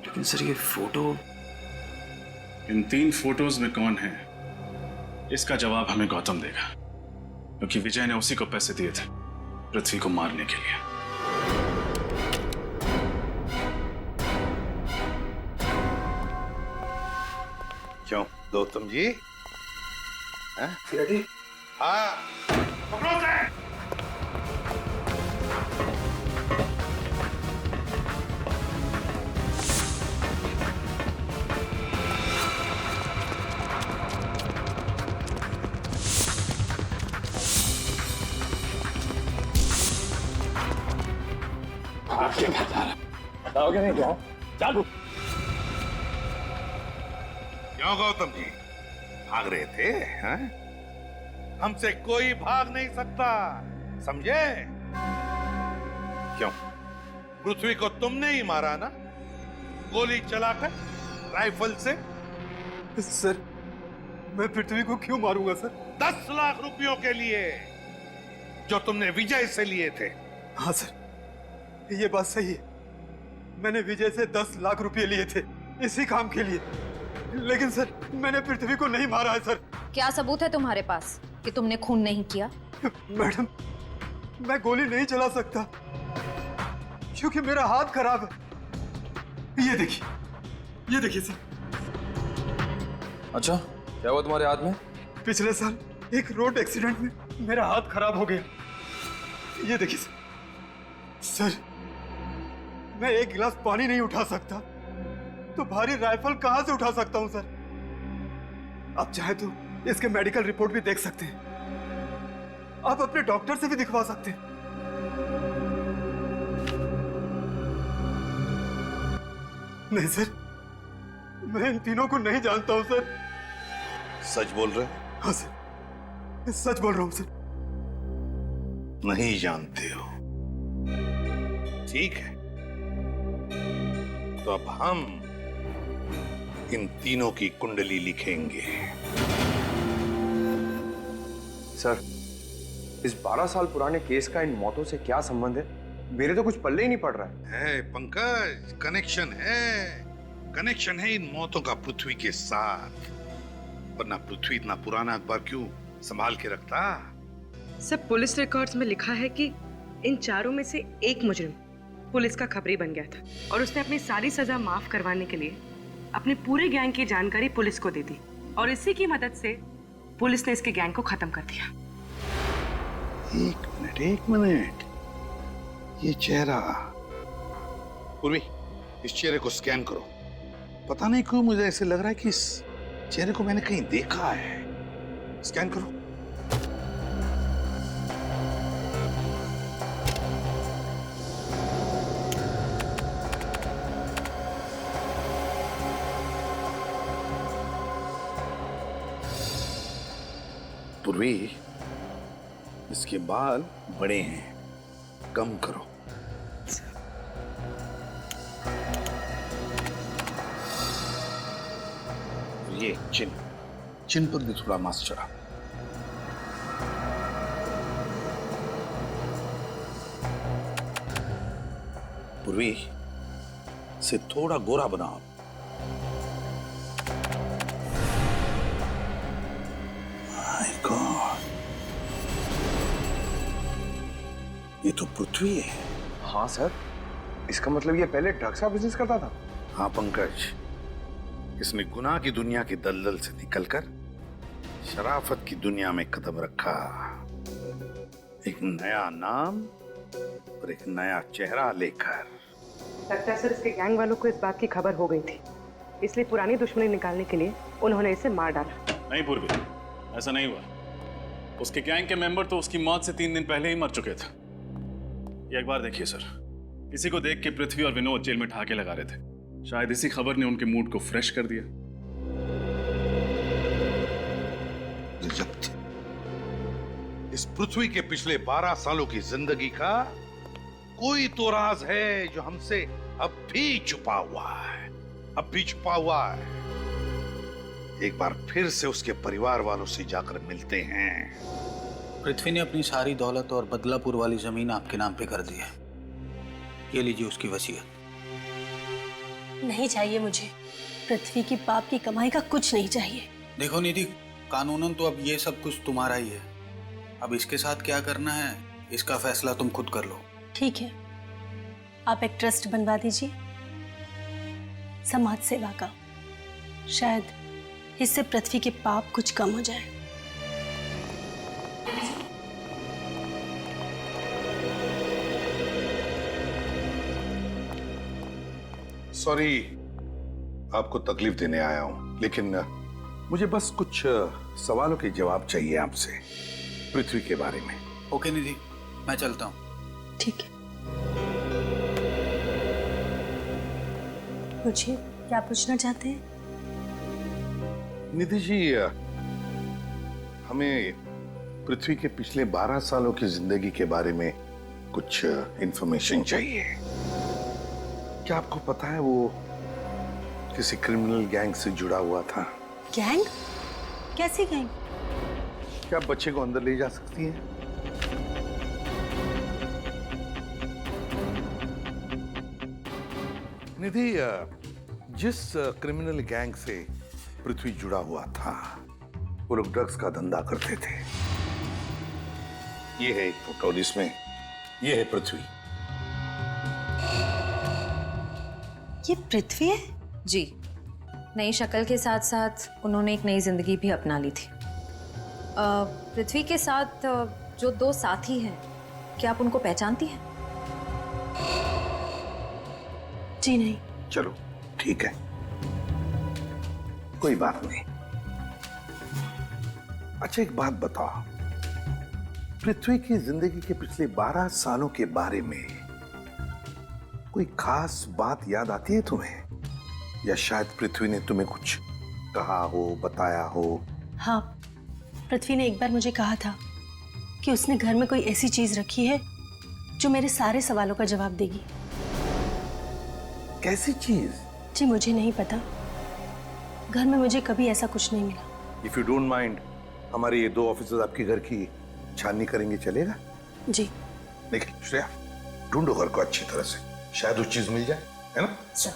लेकिन सर ये फोटो, इन 3 फोटोज में कौन है इसका जवाब हमें गौतम देगा, क्योंकि विजय ने उसी को पैसे दिए थे पृथ्वी को मारने के लिए। क्यों गौतम जी? रेडी? हाँ, पकड़ो से। बताओगे नहीं क्या? चालू। क्यों गौतम जी भाग रहे थे? हाँ? हमसे कोई भाग नहीं सकता, समझे? क्यों पृथ्वी को तुमने ही मारा ना, गोली चलाकर राइफल से? सर मैं पृथ्वी को क्यों मारूंगा सर? 10 लाख रुपयों के लिए जो तुमने विजय से लिए थे। हाँ सर, ये बात सही है, मैंने विजय से 10 लाख रुपए लिए थे इसी काम के लिए, लेकिन सर मैंने पृथ्वी को नहीं मारा है। सर क्या सबूत है तुम्हारे पास कि तुमने खून नहीं किया? मैडम मैं गोली नहीं चला सकता क्योंकि मेरा हाथ खराब है। ये देखिए सर। अच्छा क्या हुआ तुम्हारे हाथ में? पिछले साल एक रोड एक्सीडेंट में मेरा हाथ खराब हो गया। ये देखिए सर, मैं एक गिलास पानी नहीं उठा सकता तो भारी राइफल कहां से उठा सकता हूं सर? आप चाहे तो इसके मेडिकल रिपोर्ट भी देख सकते हैं, आप अपने डॉक्टर से भी दिखवा सकते हैं। नहीं सर, मैं इन तीनों को नहीं जानता हूं सर। सच बोल रहे? हाँ सर, मैं सच बोल रहा हूं सर। नहीं जानते हो? ठीक है, तो अब हम इन तीनों की कुंडली लिखेंगे। सर, इस 12 साल पुराने केस का इन मौतों से क्या संबंध है? मेरे तो कुछ पल्ले ही नहीं पड़ रहा है पंकज, कनेक्शन है इन मौतों का पृथ्वी के साथ, वरना पृथ्वी इतना पुराना अखबार क्यों संभाल के रखता? सब पुलिस रिकॉर्ड्स में लिखा है कि इन चारों में से एक मुजरिम पुलिस का खबरी बन गया था और उसने अपनी सारी सजा माफ करवाने के लिए अपने पूरे गैंग की जानकारी पुलिस को दे दी और इसी की मदद से पुलिस ने इसके गैंग को खत्म कर दिया। एक मिनट, ये चेहरा, पूर्वी, इस चेहरे को स्कैन करो। पता नहीं क्यों मुझे ऐसे लग रहा है कि इस चेहरे को मैंने कहीं देखा है। स्कैन करो। पूर्वी, इसके बाल बड़े हैं, कम करो। ये चिन पर भी थोड़ा मांस चढ़ा। पूर्वी, से थोड़ा गोरा बनाओ। माय गॉड, ये तो पृथ्वी है। हाँ सर, इसका मतलब ये पहले ड्रग्स का बिजनेस करता था? हाँ पंकज, इसने गुनाह की दुनिया की दलदल से निकलकर शराफत की दुनिया में कदम रखा। एक नया नाम और एक नया चेहरा लेकर। लगता है सर इसके गैंग वालों को इस बात की खबर हो गई थी, इसलिए पुरानी दुश्मनी निकालने के लिए उन्होंने इसे मार डाला। नहीं पूर्वी, ऐसा नहीं हुआ। उसके गैंग के मेंबर तो उसकी मौत से 3 दिन पहले ही मर चुके थे। ये एक बार देखिए सर, किसी को देख के पृथ्वी और विनोद जेल में ठहाके लगा रहे थे। शायद इसी खबर ने उनके मूड को फ्रेश कर दिया। इस पृथ्वी के पिछले 12 सालों की जिंदगी का कोई तो राज है जो हमसे अब भी छुपा हुआ है, अब भी छुपा हुआ है। एक बार फिर से उसके परिवार वालों से जाकर मिलते हैं। पृथ्वी ने अपनी सारी दौलत और बदलापुर वाली जमीन आपके नाम पे कर दी है। ये लीजिए उसकी वसीयत। नहीं चाहिए मुझे, पृथ्वी की पाप की कमाई का कुछ नहीं चाहिए। देखो निधि, कानूनन तो अब ये सब कुछ तुम्हारा ही है। अब इसके साथ क्या करना है, इसका फैसला तुम खुद कर लो। ठीक है, आप एक ट्रस्ट बनवा दीजिए समाज सेवा का, शायद इससे पृथ्वी के पाप कुछ कम हो जाए। सॉरी आपको तकलीफ देने आया हूं, लेकिन मुझे बस कुछ सवालों के जवाब चाहिए आपसे पृथ्वी के बारे में। ओके निधि, मैं चलता हूं। ठीक है। पूछिए, क्या पूछना चाहते हैं? निधि जी, हमें पृथ्वी के पिछले 12 सालों की जिंदगी के बारे में कुछ इंफॉर्मेशन चाहिए। क्या आपको पता है वो किसी क्रिमिनल गैंग से जुड़ा हुआ था? गैंग? कैसी गैंग? क्या आप बच्चे को अंदर ले जा सकती हैं? निधि, जिस क्रिमिनल गैंग से पृथ्वी जुड़ा हुआ था, वो लोग ड्रग्स का धंधा करते थे। ये है एक फोटो जिसमें ये है पृथ्वी। ये पृथ्वी है? जी, नई शक्ल के साथ साथ उन्होंने एक नई जिंदगी भी अपना ली थी। पृथ्वी के साथ जो 2 साथी हैं, क्या आप उनको पहचानती हैं? जी नहीं। चलो ठीक है, कोई बात नहीं। अच्छा एक बात बताओ, पृथ्वी की जिंदगी के पिछले 12 सालों के बारे में कोई खास बात याद आती है तुम्हें? या शायद पृथ्वी ने तुम्हें कुछ कहा हो, बताया हो? हाँ, पृथ्वी ने एक बार मुझे कहा था कि उसने घर में कोई ऐसी चीज रखी है जो मेरे सारे सवालों का जवाब देगी। कैसी चीज? जी मुझे नहीं पता, घर में मुझे कभी ऐसा कुछ नहीं मिला। इफ यू डोंट माइंड, हमारे ये 2 ऑफिसर्स आपके घर की छाननी करेंगे, चलेगा? जी। देखिए श्रेया, ढूंढो घर को अच्छी तरह से, शायद वो चीज मिल जाए, है ना? सर,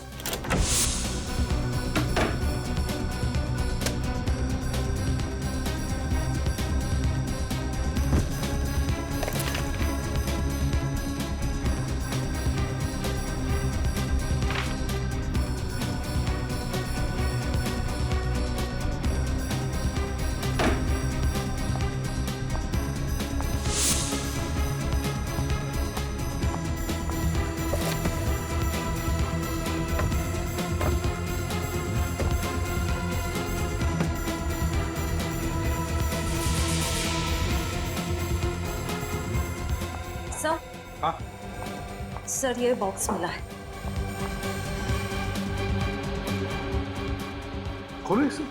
हाँ? सर ये बॉक्स मिला है। खोलो इसे।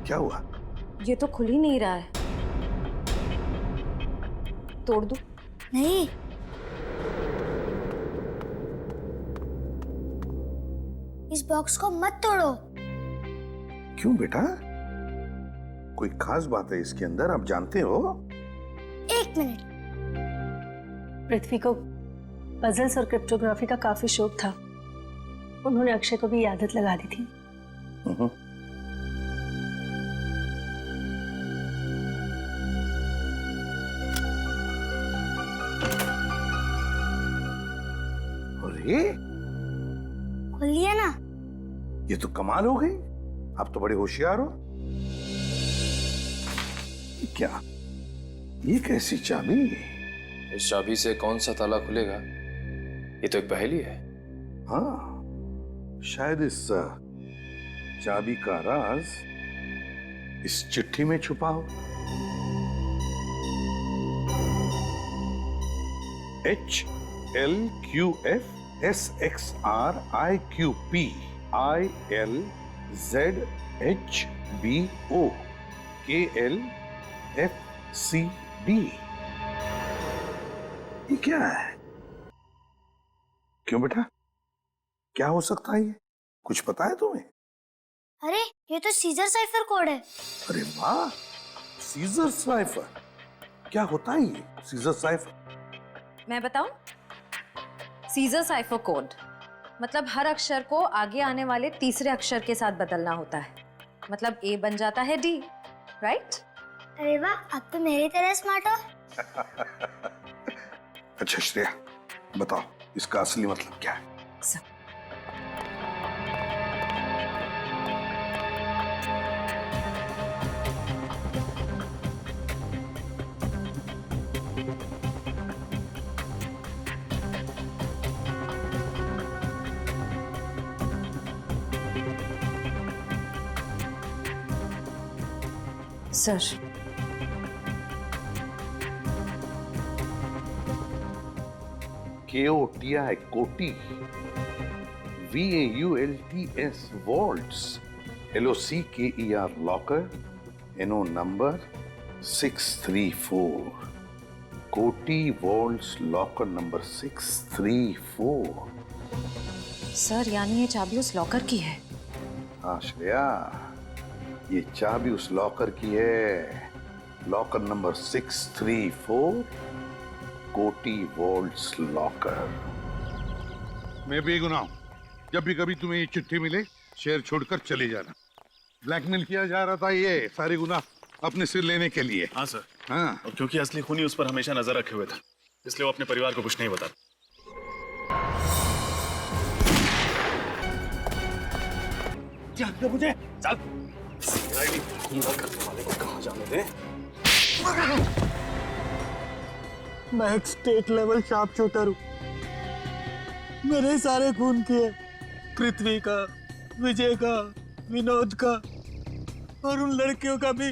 क्या हुआ? ये तो खुल ही नहीं रहा है। तोड़ दूं? नहीं, इस बॉक्स को मत तोड़ो। क्यों बेटा? कोई खास बात है इसके अंदर, आप जानते हो? 1 मिनट। पृथ्वी को पजल्स और क्रिप्टोग्राफी का काफी शौक था। उन्होंने अक्षय को भी ये आदत लगा दी थी। अरे खोल लिया ना? ये तो कमाल हो गई, आप तो बड़े होशियार हो। क्या ये कैसी चाबी? इस चाबी से कौन सा ताला खुलेगा? ये तो एक पहेली है। हाँ, शायद इस चाबी का राज इस चिट्ठी में छुपा हो। HLQFSXRIQPILZHBOKLFCD। ये क्या है? क्यों बेटा, क्या हो सकता है ये? कुछ पता है तुम्हें? अरे ये तो सीजर साइफर कोड है। अरे वाह, सीजर साइफर। क्या होता है ये सीजर साइफर? मैं बताऊं? सीजर साइफर कोड मतलब हर अक्षर को आगे आने वाले तीसरे अक्षर के साथ बदलना होता है। मतलब A बन जाता है D, राइट? अरे वाह, आप तो मेरी तरह स्मार्ट हो। अच्छा श्रेया, बताओ इसका असली मतलब क्या है? सर, KOTI कोटी, VAULTS vaults, LOCKER locker, NO number 634। कोटी वॉल्ट्स लॉकर नंबर 634। सर यानी ये चाबी उस लॉकर की है? हाँ श्रेया, ये चाबी उस लॉकर की है। लॉकर नंबर 634, कोटी वॉल्ट्स लॉकर। मैं बेगुनाह हूं। जब भी कभी तुम्हें ये चिट्ठी मिले, शहर छोड़कर चले जाना। ब्लैकमेल किया जा रहा था, ये सारे गुनाह अपने सिर लेने के लिए। हाँ सर। हाँ, और क्योंकि असली खूनी उस पर हमेशा नजर रखे हुए था, इसलिए वो अपने परिवार को कुछ नहीं बताता। जानते मुझे? चल। करने वाले को कहाँ जाने दे? मैं एक स्टेट लेवल शार्प शूटर हूँ। मैंने सारे खून किए, पृथ्वी का, विजय का, विनोद का और उन लड़कियों का भी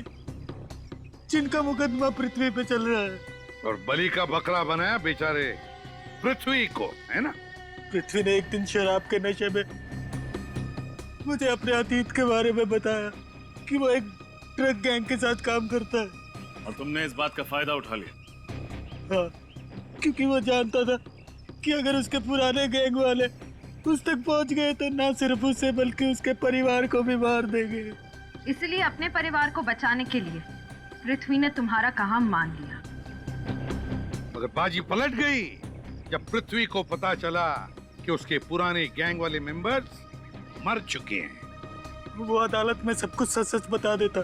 जिनका मुकदमा पृथ्वी पे चल रहा है। और बलि का बकरा बनाया बेचारे पृथ्वी को, है ना? पृथ्वी ने एक दिन शराब के नशे में मुझे अपने अतीत के बारे में बताया कि वो एक ड्रग गैंग के साथ काम करता है। और तुमने इस बात का फायदा उठा लिया? हाँ, क्योंकि वो जानता था कि अगर उसके पुराने गैंग वाले उस तक पहुंच गए तो ना सिर्फ उसे बल्कि उसके परिवार को भी मार देंगे। इसलिए अपने परिवार को बचाने के लिए पृथ्वी ने तुम्हारा काम मान लिया। मगर बाजी पलट गई जब पृथ्वी को पता चला कि उसके पुराने गैंग वाले मेंबर्स मर चुके हैं। वो अदालत में सब कुछ सच सच बता देता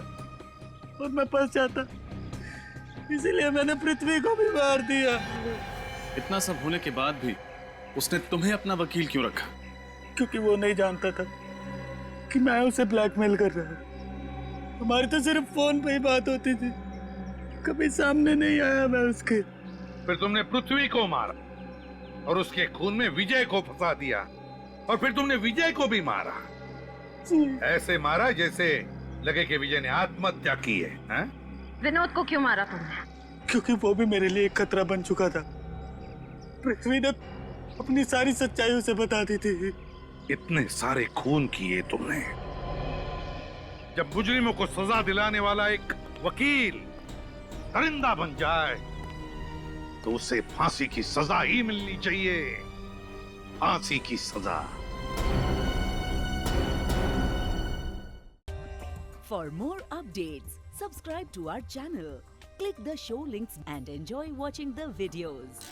और मैं फंस जाता, इसीलिए मैंने पृथ्वी को भी मार दिया। इतना सब होने के बाद भी उसने तुम्हें अपना वकील क्यों रखा? क्योंकि वो नहीं जानता था कि मैं उसे ब्लैकमेल कर रहा हूँ। हमारी तो सिर्फ फोन पे ही बात होती थी, कभी सामने नहीं आया मैं उसके। फिर तुमने पृथ्वी को मारा और उसके खून में विजय को फंसा दिया और फिर तुमने विजय को भी मारा। ऐसे मारा जैसे लगे कि विजय ने आत्महत्या की है, हैं? विनोद को क्यों मारा तुमने? क्योंकि वो भी मेरे लिए एक खतरा बन चुका था। पृथ्वी ने अपनी सारी सच्चाई उसे बता दी थी। इतने सारे खून किए तुमने। जब मुजरिमों को सजा दिलाने वाला एक वकील दरिंदा बन जाए तो उसे फांसी की सजा ही मिलनी चाहिए, फांसी की सजा। For more updates, subscribe to our channel, click the show links and enjoy watching the videos.